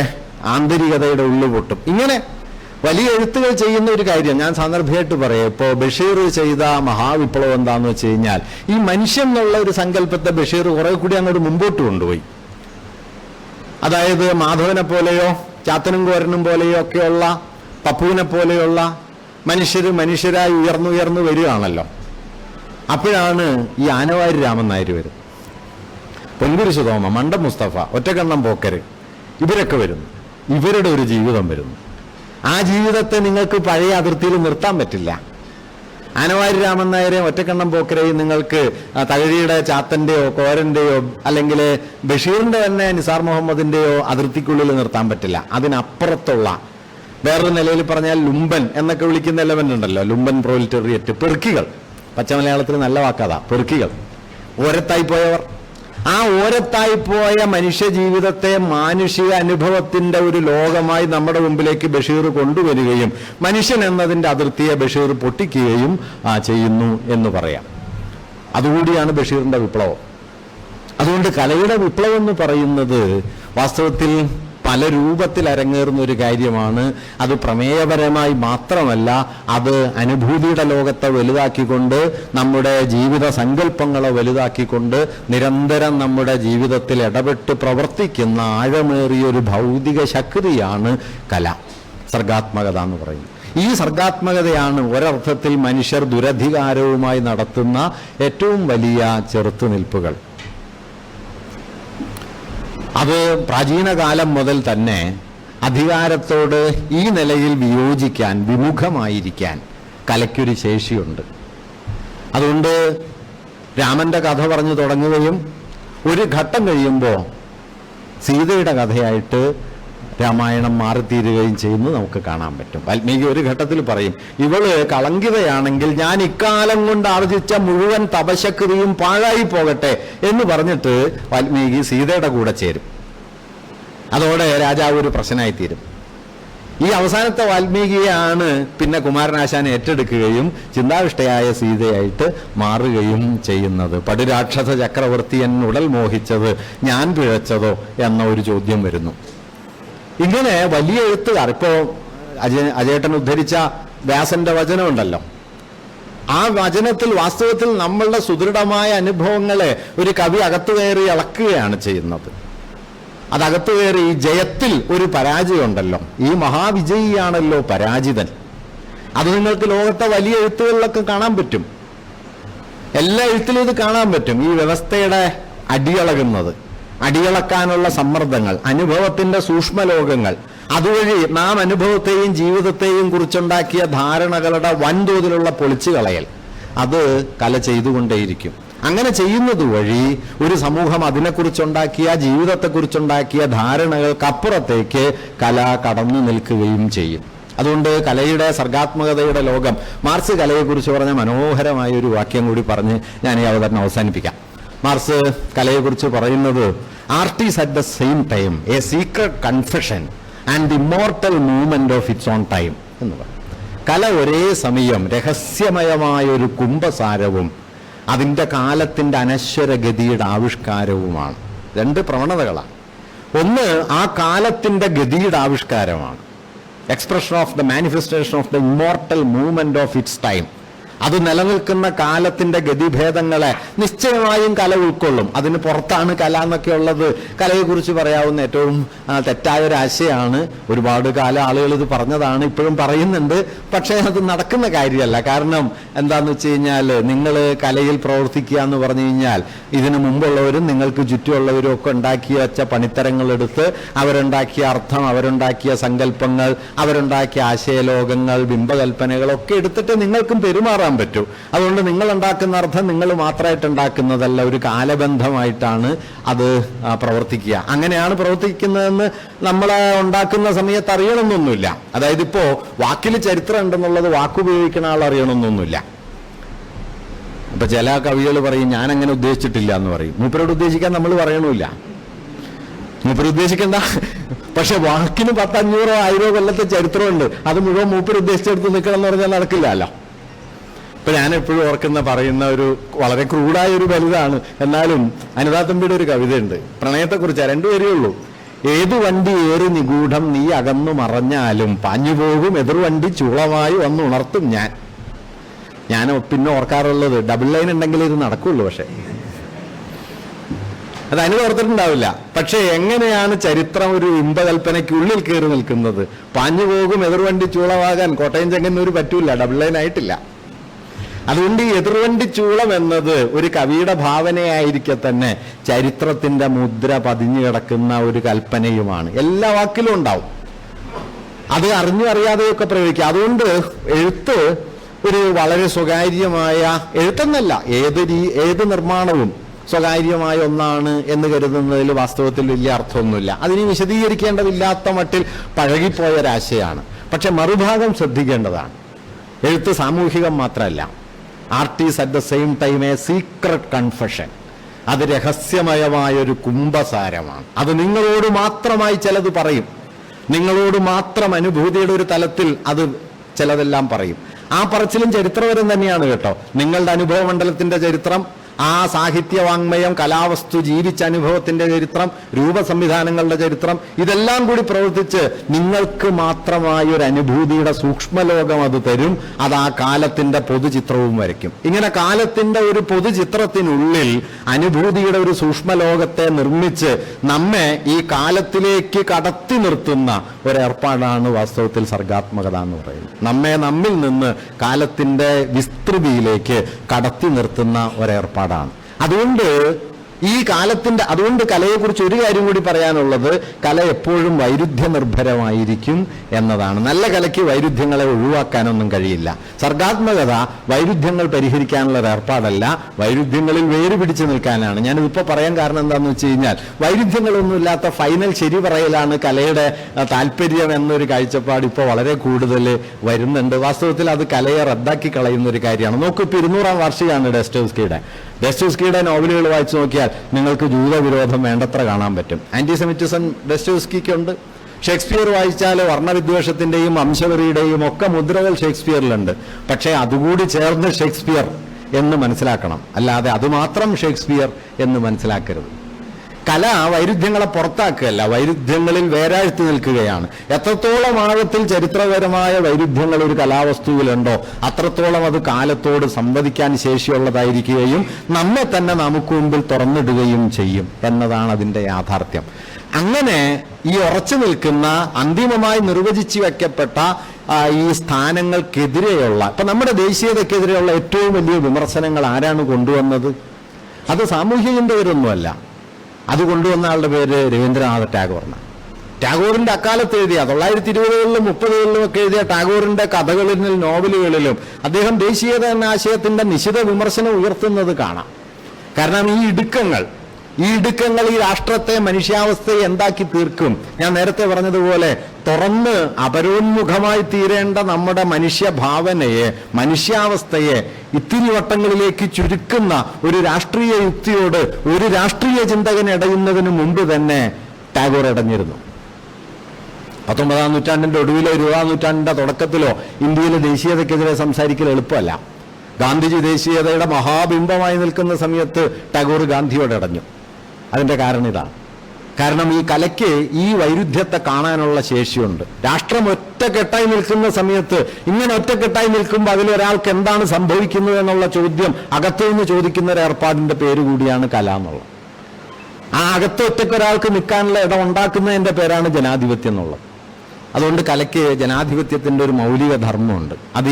ആന്തരികതയുടെ ഉള്ളുപൊട്ടും. ഇങ്ങനെ വലിയ എഴുത്തുകൾ ചെയ്യുന്ന ഒരു കാര്യം ഞാൻ സാന്ദർഭികമായിട്ട് പറയാം. ഇപ്പോൾ ബഷീർ ചെയ്ത മഹാവിപ്ലവം എന്താണെന്ന് വെച്ച് കഴിഞ്ഞാൽ ഈ മനുഷ്യൻ എന്നുള്ള ഒരു സങ്കല്പത്തെ ബഷീർ കുറെ കൂടി അങ്ങോട്ട് മുമ്പോട്ട് കൊണ്ടുപോയി. അതായത് മാധവനെ പോലെയോ ചാത്തനും കോരനും പോലെയോ ഒക്കെയുള്ള, പപ്പുവിനെ പോലെയുള്ള മനുഷ്യരായി ഉയർന്നു വരികയാണല്ലോ. അപ്പോഴാണ് ഈ ആനവാരി രാമൻ നായർ വരുന്നത്, പൊൻകുരിശ് തോമ, മണ്ടം മുസ്തഫ, ഒറ്റക്കണ്ണം പോക്കര്, ഇവരൊക്കെ വരുന്നു. ഇവരുടെ ഒരു ജീവിതം വരുന്നു. ആ ജീവിതത്തെ നിങ്ങൾക്ക് പഴയ അതിർത്തിയിൽ നിർത്താൻ പറ്റില്ല. ആനവാരി രാമൻ നായരെയും ഒറ്റക്കണ്ണം പോക്കരെയും നിങ്ങൾക്ക് തകഴിയുടെ ചാത്തന്റെയോ കോരന്റെയോ അല്ലെങ്കിൽ ബഷീറിന്റെ തന്നെ നിസാർ മുഹമ്മദിന്റെയോ അതിർത്തിക്കുള്ളിൽ നിർത്താൻ പറ്റില്ല. അതിനപ്പുറത്തുള്ള വേറൊരു നിലയിൽ പറഞ്ഞാൽ ലുംബൻ എന്നൊക്കെ വിളിക്കുന്ന എലമെന്റ് ഉണ്ടല്ലോ, ലുംബൻ പ്രോലിറ്ററിയറ്റ്, പെറുക്കികൾ. പച്ചമലയാളത്തിൽ നല്ല വാക്കാതാ, പെറുക്കികൾ, ഓരത്തായി പോയവർ. ആ ഓരത്തായി പോയ മനുഷ്യ ജീവിതത്തെ മാനുഷിക അനുഭവത്തിന്റെ ഒരു ലോകമായി നമ്മുടെ മുമ്പിലേക്ക് ബഷീർ കൊണ്ടുവരികയും മനുഷ്യൻ എന്നതിന്റെ അതിർത്തിയെ ബഷീർ പൊട്ടിക്കുകയും ചെയ്യുന്നു എന്ന് പറയാം. അതുകൂടിയാണ് ബഷീറിന്റെ വിപ്ലവം. അതുകൊണ്ട് കലയുടെ വിപ്ലവം എന്ന് പറയുന്നത് വാസ്തവത്തിൽ പല രൂപത്തിൽ അരങ്ങേറുന്ന ഒരു കാര്യമാണ്. അത് പ്രമേയപരമായി മാത്രമല്ല, അത് അനുഭൂതിയുടെ ലോകത്തെ വലുതാക്കിക്കൊണ്ട്, നമ്മുടെ ജീവിത സങ്കല്പങ്ങളെ വലുതാക്കിക്കൊണ്ട് നിരന്തരം നമ്മുടെ ജീവിതത്തിൽ ഇടപെട്ട് പ്രവർത്തിക്കുന്ന ആഴമേറിയൊരു ഭൗതിക ശക്തിയാണ് കല, സർഗാത്മകത എന്ന് പറയുന്നത്. ഈ സർഗാത്മകതയാണ് ഒരർത്ഥത്തിൽ മനുഷ്യർ ദുരധികാരവുമായി നടത്തുന്ന ഏറ്റവും വലിയ ചെറുത്തുനിൽപ്പുകൾ. അത് പ്രാചീന കാലം മുതൽ തന്നെ അധികാരത്തോട് ഈ നിലയിൽ വിയോജിക്കാൻ, വിമുഖമായിരിക്കാൻ കലയ്ക്കൊരു ശേഷിയുണ്ട്. അതുകൊണ്ട് രാമന്റെ കഥ പറഞ്ഞു തുടങ്ങുകയും ഒരു ഘട്ടം കഴിയുമ്പോൾ സീതയുടെ കഥയായിട്ട് രാമായണം മാറിത്തീരുകയും ചെയ്യുന്നത് നമുക്ക് കാണാൻ പറ്റും. വാൽമീകി ഒരു ഘട്ടത്തിൽ പറയും, ഇവള് കളങ്കിതയാണെങ്കിൽ ഞാൻ ഇക്കാലം കൊണ്ട് ആർജിച്ച മുഴുവൻ തപശക്തിയും പാഴായി പോകട്ടെ എന്ന് പറഞ്ഞിട്ട് വാൽമീകി സീതയുടെ കൂടെ ചേരും. അതോടെ രാജാവ് ഒരു പ്രശ്നമായിത്തീരും. ഈ അവസാനത്തെ വാൽമീകിയാണ് പിന്നെ കുമാരനാശാൻ ഏറ്റെടുക്കുകയും ചിന്താവിഷ്ടയായ സീതയായിട്ട് മാറുകയും ചെയ്യുന്നത്. പടുരാക്ഷസ ചക്രവർത്തിയൻ ഉടൽ മോഹിച്ചത് ഞാൻ പിഴച്ചതോ എന്ന ഒരു ചോദ്യം വരുന്നു. ഇങ്ങനെ വലിയ എഴുത്തുകാർ, ഇപ്പോ അജേട്ടൻ ഉദ്ധരിച്ച വ്യാസന്റെ വചനമുണ്ടല്ലോ, ആ വചനത്തിൽ വാസ്തവത്തിൽ നമ്മളുടെ സുദൃഢമായ അനുഭവങ്ങളെ ഒരു കവി അകത്തു കയറി ഇളക്കുകയാണ് ചെയ്യുന്നത്. അതകത്തു കയറി ഈ ജയത്തിൽ ഒരു പരാജയം ഉണ്ടല്ലോ, ഈ മഹാവിജയിയാണല്ലോ പരാജിതൻ. അത് നിങ്ങൾക്ക് ലോകത്തെ വലിയ എഴുത്തുകളിലൊക്കെ കാണാൻ പറ്റും. എല്ലാ എഴുത്തിലും ഇത് കാണാൻ പറ്റും. ഈ വ്യവസ്ഥയുടെ അടിയളകുന്നത്, അടിയളക്കാനുള്ള സമ്മർദ്ദങ്ങൾ, അനുഭവത്തിന്റെ സൂക്ഷ്മലോകങ്ങൾ, അതുവഴി നാം അനുഭവത്തെയും ജീവിതത്തെയും കുറിച്ചുണ്ടാക്കിയ ധാരണകളുടെ വൻതോതിലുള്ള പൊളിച്ചു കളയൽ, അത് കല ചെയ്തുകൊണ്ടേയിരിക്കും. അങ്ങനെ ചെയ്യുന്നത് വഴി ഒരു സമൂഹം അതിനെക്കുറിച്ചുണ്ടാക്കിയ, ജീവിതത്തെക്കുറിച്ചുണ്ടാക്കിയ ധാരണകൾക്കപ്പുറത്തേക്ക് കല കടന്നു നിൽക്കുകയും ചെയ്യും. അതുകൊണ്ട് കലയുടെ സർഗാത്മകതയുടെ ലോകം, മാർക്സ് കലയെക്കുറിച്ച് പറഞ്ഞ മനോഹരമായ ഒരു വാക്യം കൂടി പറഞ്ഞ് ഞാൻ ഈ അവതരണം അവസാനിപ്പിക്കാം. മാർക്സ് കലയെക്കുറിച്ച് പറയുന്നത്, art is at the same time A secret confession and the immortal movement of it's on time എന്ന് പറയും. കല ഒരേ സമയം രഹസ്യമയമായൊരു കുംഭസാരവും അതിൻ്റെ കാലത്തിൻ്റെ അനശ്വരഗതിയുടെ ആവിഷ്കാരവുമാണ്. രണ്ട് പ്രവണതകളാണ്. ഒന്ന് ആ കാലത്തിൻ്റെ ഗതിയുടെ ആവിഷ്കാരമാണ്, expression of the manifestation of the immortal movement of its time. അത് നിലനിൽക്കുന്ന കാലത്തിന്റെ ഗതിഭേദങ്ങളെ നിശ്ചയമായും കല ഉൾക്കൊള്ളും. അതിന് പുറത്താണ് കല എന്നൊക്കെ ഉള്ളത് കലയെക്കുറിച്ച് പറയാവുന്ന ഏറ്റവും തെറ്റായ ഒരു ആശയമാണ്. ഒരുപാട് കാലം ആളുകൾ ഇത് പറഞ്ഞതാണ്, ഇപ്പോഴും പറയുന്നുണ്ട്. പക്ഷേ അത് നടക്കുന്ന കാര്യമല്ല. കാരണം എന്താന്ന് വെച്ച് കഴിഞ്ഞാൽ, നിങ്ങൾ കലയിൽ പ്രവർത്തിക്കുക എന്ന് പറഞ്ഞു കഴിഞ്ഞാൽ ഇതിനു മുമ്പുള്ളവരും നിങ്ങൾക്ക് ചുറ്റുമുള്ളവരും ഒക്കെ ഉണ്ടാക്കി വെച്ച പണിത്തരങ്ങളെടുത്ത് അവരുണ്ടാക്കിയ അർത്ഥം, അവരുണ്ടാക്കിയ സങ്കല്പങ്ങൾ, അവരുണ്ടാക്കിയ ആശയലോകങ്ങൾ, ബിംബകൽപ്പനകളൊക്കെ എടുത്തിട്ട് നിങ്ങൾക്കും പെരുമാറാൻ പറ്റൂ. അതുകൊണ്ട് നിങ്ങൾ ഉണ്ടാക്കുന്ന അർത്ഥം നിങ്ങൾ മാത്രമായിട്ട് ഉണ്ടാക്കുന്നതല്ല, ഒരു കാലബന്ധമായിട്ടാണ് അത് പ്രവർത്തിക്കുക. അങ്ങനെയാണ് പ്രവർത്തിക്കുന്നതെന്ന് നമ്മൾ ഉണ്ടാക്കുന്ന സമയത്ത് അറിയണമെന്നൊന്നുമില്ല. അതായത് ഇപ്പോ വാക്കിൽ ചരിത്രം ഉണ്ടെന്നുള്ളത് വാക്കുപയോഗിക്കുന്ന ആൾ അറിയണമെന്നൊന്നുമില്ല. അപ്പൊ ചില കവികൾ പറയും ഞാൻ അങ്ങനെ ഉദ്ദേശിച്ചിട്ടില്ല എന്ന് പറയും. മൂപ്പരോട് ഉദ്ദേശിക്കാൻ നമ്മൾ പറയണമില്ല, മൂപ്പര് ഉദ്ദേശിക്കണ്ട. പക്ഷെ വാക്കിന് 500 1000 കൊല്ലത്തെ ചരിത്രമുണ്ട്, അത് മുഴുവൻ മൂപ്പര് ഉദ്ദേശിച്ചെടുത്ത് നിൽക്കണം എന്ന് പറഞ്ഞാൽ നടക്കില്ലല്ലോ. ഇപ്പൊ ഞാൻ എപ്പോഴും ഓർക്കുന്ന പറയുന്ന ഒരു വളരെ ക്രൂഡായ ഒരു വലുതാണ്, എന്നാലും അനിതാ തമ്പിയുടെ ഒരു കവിതയുണ്ട് പ്രണയത്തെക്കുറിച്ചാണ്. 2 വരിയേ ഉള്ളൂ. ഏതു വണ്ടി ഏറി നിഗൂഢം നീ അകന്നു മറഞ്ഞാലും പാഞ്ഞുപോകും എതിർവണ്ടി ചൂളമായി വന്ന് ഉണർത്തും ഞാൻ പിന്നെ ഓർക്കാറുള്ളത്, ഡബിൾ ലൈൻ ഉണ്ടെങ്കിൽ ഇത് നടക്കുള്ളൂ. പക്ഷെ അത് അതിന് ഓർത്തിട്ടുണ്ടാവില്ല. പക്ഷെ എങ്ങനെയാണ് ചരിത്രം ഒരു ഇമ്പകൽപ്പനയ്ക്കുള്ളിൽ കയറി നിൽക്കുന്നത്? പാഞ്ഞുപോകും എതിർവണ്ടി ചൂളമാകാൻ കോട്ടയം ചെങ്ങന്നൂർ പറ്റൂല, ഡബിൾ ലൈൻ ആയിട്ടില്ല. അതുകൊണ്ട് ഈ എതിർവണ്ടി ചൂളം എന്നത് ഒരു കവിയുടെ ഭാവനയായിരിക്കെ തന്നെ ചരിത്രത്തിന്റെ മുദ്ര പതിഞ്ഞു കിടക്കുന്ന ഒരു കൽപ്പനയുമാണ്. എല്ലാ വാക്കിലും ഉണ്ടാവും. അത് അറിയാതെയൊക്കെ പ്രയോഗിക്കുക. അതുകൊണ്ട് എഴുത്ത് ഒരു വളരെ സ്വകാര്യമായ എഴുത്തെന്നല്ല, ഏത് നിർമ്മാണവും സ്വകാര്യമായ ഒന്നാണ് എന്ന് കരുതുന്നതിൽ വാസ്തവത്തിൽ വലിയ അർത്ഥമൊന്നുമില്ല. അതിന് വിശദീകരിക്കേണ്ടതില്ലാത്ത മട്ടിൽ പഴകിപ്പോയൊരാശയമാണ്. പക്ഷെ മറുഭാഗം ശ്രദ്ധിക്കേണ്ടതാണ്. എഴുത്ത് സാമൂഹികം മാത്രമല്ല, art is at the same time A secret confession. അത് രഹസ്യമയമായൊരു കുംഭസാരമാണ്. അത് നിങ്ങളോട് മാത്രമായി ചിലത് പറയും, നിങ്ങളോട് മാത്രം അനുഭൂതിയുടെ ഒരു തലത്തിൽ അത് ചിലതെല്ലാം പറയും. ആ പറച്ചിലും ചരിത്രപരം തന്നെയാണ് കേട്ടോ. നിങ്ങളുടെ അനുഭവ മണ്ഡലത്തിന്റെ ചരിത്രം, ആ സാഹിത്യവാങ്മയം, കലാവസ്തു, ജീവിച്ച അനുഭവത്തിന്റെ ചരിത്രം, രൂപസംവിധാനങ്ങളുടെ ചരിത്രം, ഇതെല്ലാം കൂടി പ്രവർത്തിച്ച് നിങ്ങൾക്ക് മാത്രമായ ഒരു അനുഭൂതിയുടെ സൂക്ഷ്മലോകം അത് തരും. അത് ആ കാലത്തിന്റെ പൊതുചിത്രവും വരയ്ക്കും. ഇങ്ങനെ കാലത്തിന്റെ ഒരു പൊതുചിത്രത്തിനുള്ളിൽ അനുഭൂതിയുടെ ഒരു സൂക്ഷ്മലോകത്തെ നിർമ്മിച്ച് നമ്മെ ഈ കാലത്തിലേക്ക് കടത്തി നിർത്തുന്ന ഒരേർപ്പാടാണ് വാസ്തവത്തിൽ സർഗാത്മകത എന്ന് പറയുന്നത്. നമ്മെ നമ്മിൽ നിന്ന് കാലത്തിന്റെ വിസ്തൃതിയിലേക്ക് കടത്തി നിർത്തുന്ന ഒരേർപ്പാട്. അതുകൊണ്ട് കലയെക്കുറിച്ച് ഒരു കാര്യം കൂടി പറയാനുള്ളത്, കല എപ്പോഴും വൈരുദ്ധ്യ നിർഭരമായിരിക്കും എന്നതാണ്. നല്ല കലയ്ക്ക് വൈരുദ്ധ്യങ്ങളെ ഒഴിവാക്കാനൊന്നും കഴിയില്ല. സർഗാത്മകത വൈരുദ്ധ്യങ്ങൾ പരിഹരിക്കാനുള്ള ഒരു ഏർപ്പാടല്ല, വൈരുദ്ധ്യങ്ങളിൽ വേര് പിടിച്ചു നിൽക്കാനാണ്. ഞാനിതിപ്പോൾ പറയാൻ കാരണം എന്താണെന്ന് വെച്ച് കഴിഞ്ഞാൽ, വൈരുദ്ധ്യങ്ങളൊന്നുമില്ലാത്ത ഫൈനൽ ശരി പറയലാണ് കലയുടെ താല്പര്യം എന്നൊരു കാഴ്ചപ്പാട് ഇപ്പോൾ വളരെ കൂടുതൽ വരുന്നുണ്ട്. വാസ്തവത്തിൽ അത് കലയെ റദ്ദാക്കി കളയുന്ന ഒരു കാര്യമാണ്. നോക്കൂ, ഇപ്പോൾ 200-ാം വാർഷികമാണ് ഡെസ്റ്റോവ്സ്കിയുടെ നോവലുകൾ വായിച്ചു നോക്കിയാൽ നിങ്ങൾക്ക് ജൂതവിരോധം വേണ്ടത്ര കാണാൻ പറ്റും. ആന്റിസെമിറ്റിസം ഡെസ്റ്റോവ്സ്കിക്കുണ്ട്. ഷേക്സ്പിയർ വായിച്ചാൽ വർണ്ണവിദ്വേഷത്തിന്റെയും വംശവെറിയുടെയും ഒക്കെ മുദ്രകൾ ഷേക്സ്പിയറിലുണ്ട്. പക്ഷേ അതുകൂടി ചേർന്ന് ഷേക്സ്പിയർ എന്ന് മനസ്സിലാക്കണം, അല്ലാതെ അതുമാത്രം ഷേക്സ്പിയർ എന്ന് മനസ്സിലാക്കരുത്. കല വൈരുദ്ധ്യങ്ങളെ പുറത്താക്കുകയല്ല, വൈരുദ്ധ്യങ്ങളിൽ വേരാഴ്ത്തി നിൽക്കുകയാണ്. എത്രത്തോളം ആഴത്തിൽ ചരിത്രപരമായ വൈരുദ്ധ്യങ്ങൾ ഒരു കലാവസ്തുവിലുണ്ടോ അത്രത്തോളം അത് കാലത്തോട് സംവദിക്കാൻ ശേഷിയുള്ളതായിരിക്കുകയും നമ്മെ തന്നെ നമുക്ക് മുമ്പിൽ തുറന്നിടുകയും ചെയ്യും എന്നതാണ് അതിൻ്റെ യാഥാർത്ഥ്യം. അങ്ങനെ ഈ ഉറച്ചു നിൽക്കുന്ന, അന്തിമമായി നിർവചിച്ചു വയ്ക്കപ്പെട്ട ഈ സ്ഥാനങ്ങൾക്കെതിരെയുള്ള, ഇപ്പൊ നമ്മുടെ ദേശീയതയ്ക്കെതിരെയുള്ള ഏറ്റവും വലിയ വിമർശനങ്ങൾ ആരാണ് കൊണ്ടുവന്നത്? അത് സാമൂഹ്യ ചിന്തകരൊന്നുമല്ല. അത് കൊണ്ടുവന്ന ആളുടെ പേര് രവീന്ദ്രനാഥ ടാഗോറിനാണ്. ടാഗോറിന്റെ അക്കാലത്ത് എഴുതിയ 1920-കളിലും 30-കളിലും ഒക്കെ എഴുതിയ ടാഗോറിന്റെ കഥകളിലും നോവലുകളിലും അദ്ദേഹം ദേശീയത എന്ന ആശയത്തിന്റെ നിശിത വിമർശനം ഉയർത്തുന്നത് കാണാം. കാരണം ഈ ഇടുക്കങ്ങൾ ഈ രാഷ്ട്രത്തെ, മനുഷ്യാവസ്ഥയെ എന്താക്കി തീർക്കും? ഞാൻ നേരത്തെ പറഞ്ഞതുപോലെ തുറന്ന് അപരോന്മുഖമായി തീരേണ്ട നമ്മുടെ മനുഷ്യഭാവനയെ, മനുഷ്യാവസ്ഥയെ ഇത്തിരി വട്ടങ്ങളിലേക്ക് ചുരുക്കുന്ന ഒരു രാഷ്ട്രീയ യുക്തിയോട് ഒരു രാഷ്ട്രീയ ചിന്തകൻ ഇടയുന്നതിന് മുമ്പ് തന്നെ ടാഗോർ ഇടഞ്ഞിരുന്നു. 19-ാം നൂറ്റാണ്ടിന്റെ ഒടുവിലോ 20-ാം നൂറ്റാണ്ടിന്റെ തുടക്കത്തിലോ ഇന്ത്യയിലെ ദേശീയതയ്ക്കെതിരെ സംസാരിക്കൽ എളുപ്പമല്ല. ഗാന്ധിജി ദേശീയതയുടെ മഹാബിംബമായി നിൽക്കുന്ന സമയത്ത് ടാഗോർ ഗാന്ധിയോട് ഇടഞ്ഞു. അതിന്റെ കാരണം ഇതാണ്. കാരണം ഈ കലയ്ക്ക് ഈ വൈരുദ്ധ്യത്തെ കാണാനുള്ള ശേഷിയുണ്ട്. രാഷ്ട്രം ഒറ്റക്കെട്ടായി നിൽക്കുന്ന സമയത്ത്, ഇങ്ങനെ ഒറ്റക്കെട്ടായി നിൽക്കുമ്പോൾ അതിലൊരാൾക്ക് എന്താണ് സംഭവിക്കുന്നത് എന്നുള്ള ചോദ്യം അകത്തുനിന്ന് ചോദിക്കുന്ന ഒരു ഏർപ്പാടിന്റെ പേര് കൂടിയാണ് കല എന്നുള്ളത്. ആ അകത്ത് ഒറ്റക്കൊരാൾക്ക് നിൽക്കാനുള്ള ഇടം ഉണ്ടാക്കുന്നതിന്റെ പേരാണ് ജനാധിപത്യം എന്നുള്ളത്. അതുകൊണ്ട് കലയ്ക്ക് ജനാധിപത്യത്തിന്റെ ഒരു മൗലിക ധർമ്മമുണ്ട്. അത്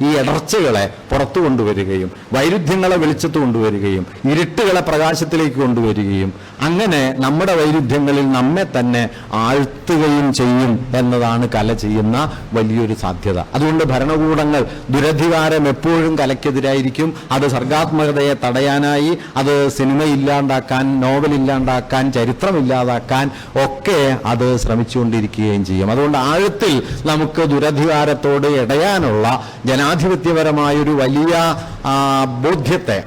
ഈ ഇടർച്ചകളെ പുറത്തു കൊണ്ടുവരികയും വൈരുദ്ധ്യങ്ങളെ വെളിച്ചത്ത് കൊണ്ടുവരികയും ഇരുട്ടുകളെ പ്രകാശത്തിലേക്ക് കൊണ്ടുവരികയും അങ്ങനെ നമ്മുടെ വൈരുദ്ധ്യങ്ങളിൽ നമ്മെ തന്നെ ആഴ്ത്തുകയും ചെയ്യും എന്നതാണ് കല ചെയ്യുന്ന വലിയൊരു സാധ്യത. അതുകൊണ്ട് ഭരണകൂടങ്ങൾ ദുരധികാരം എപ്പോഴും കലയ്ക്കെതിരായിരിക്കും. അത് സർഗാത്മകതയെ തടയാനായി, അത് സിനിമ ഇല്ലാണ്ടാക്കാൻ, നോവൽ ഇല്ലാണ്ടാക്കാൻ, ചരിത്രം ഇല്ലാതാക്കാൻ ഒക്കെ അത് ശ്രമിച്ചുകൊണ്ടിരിക്കുകയും ചെയ്യും. അതുകൊണ്ട് ആഴത്തിൽ നമുക്ക് ദുരധികാരത്തോട് ഇടയാനുള്ള ജനാധിപത്യപരമായൊരു വലിയ ബോധ്യത്തെ,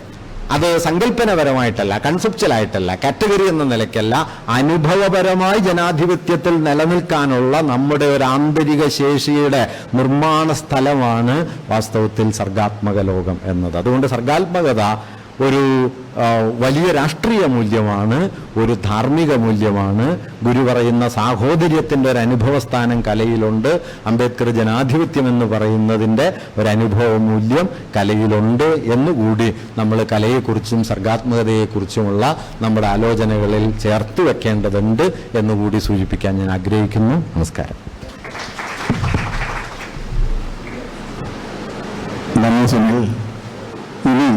അത് സങ്കല്പനപരമായിട്ടല്ല, കൺസെപ്ച്വലായിട്ടല്ല, കാറ്റഗറി എന്ന നിലയ്ക്കല്ല, അനുഭവപരമായി ജനാധിപത്യത്തിൽ നിലനിൽക്കാനുള്ള നമ്മുടെ ഒരു ആന്തരിക ശേഷിയുടെ നിർമ്മാണ സ്ഥലമാണ് വാസ്തവത്തിൽ സർഗാത്മക ലോകം എന്നത്. അതുകൊണ്ട് സർഗാത്മകത ഒരു വലിയ രാഷ്ട്രീയ മൂല്യമാണ്, ഒരു ധാർമ്മിക മൂല്യമാണ്. ഗുരു പറയുന്ന സാഹോദര്യത്തിൻ്റെ ഒരു അനുഭവസ്ഥാനം കലയിലുണ്ട്. അംബേദ്കർ ജനാധിപത്യം എന്ന് പറയുന്നതിൻ്റെ ഒരു അനുഭവ മൂല്യം കലയിലുണ്ട് എന്നുകൂടി നമ്മൾ കലയെക്കുറിച്ചും സർഗാത്മകതയെക്കുറിച്ചുമുള്ള നമ്മുടെ ആലോചനകളിൽ ചേർത്ത് വെക്കേണ്ടതുണ്ട് എന്നുകൂടി സൂചിപ്പിക്കാൻ ഞാൻ ആഗ്രഹിക്കുന്നു. നമസ്കാരം. നന്ദി സുനിൽ. ഇനി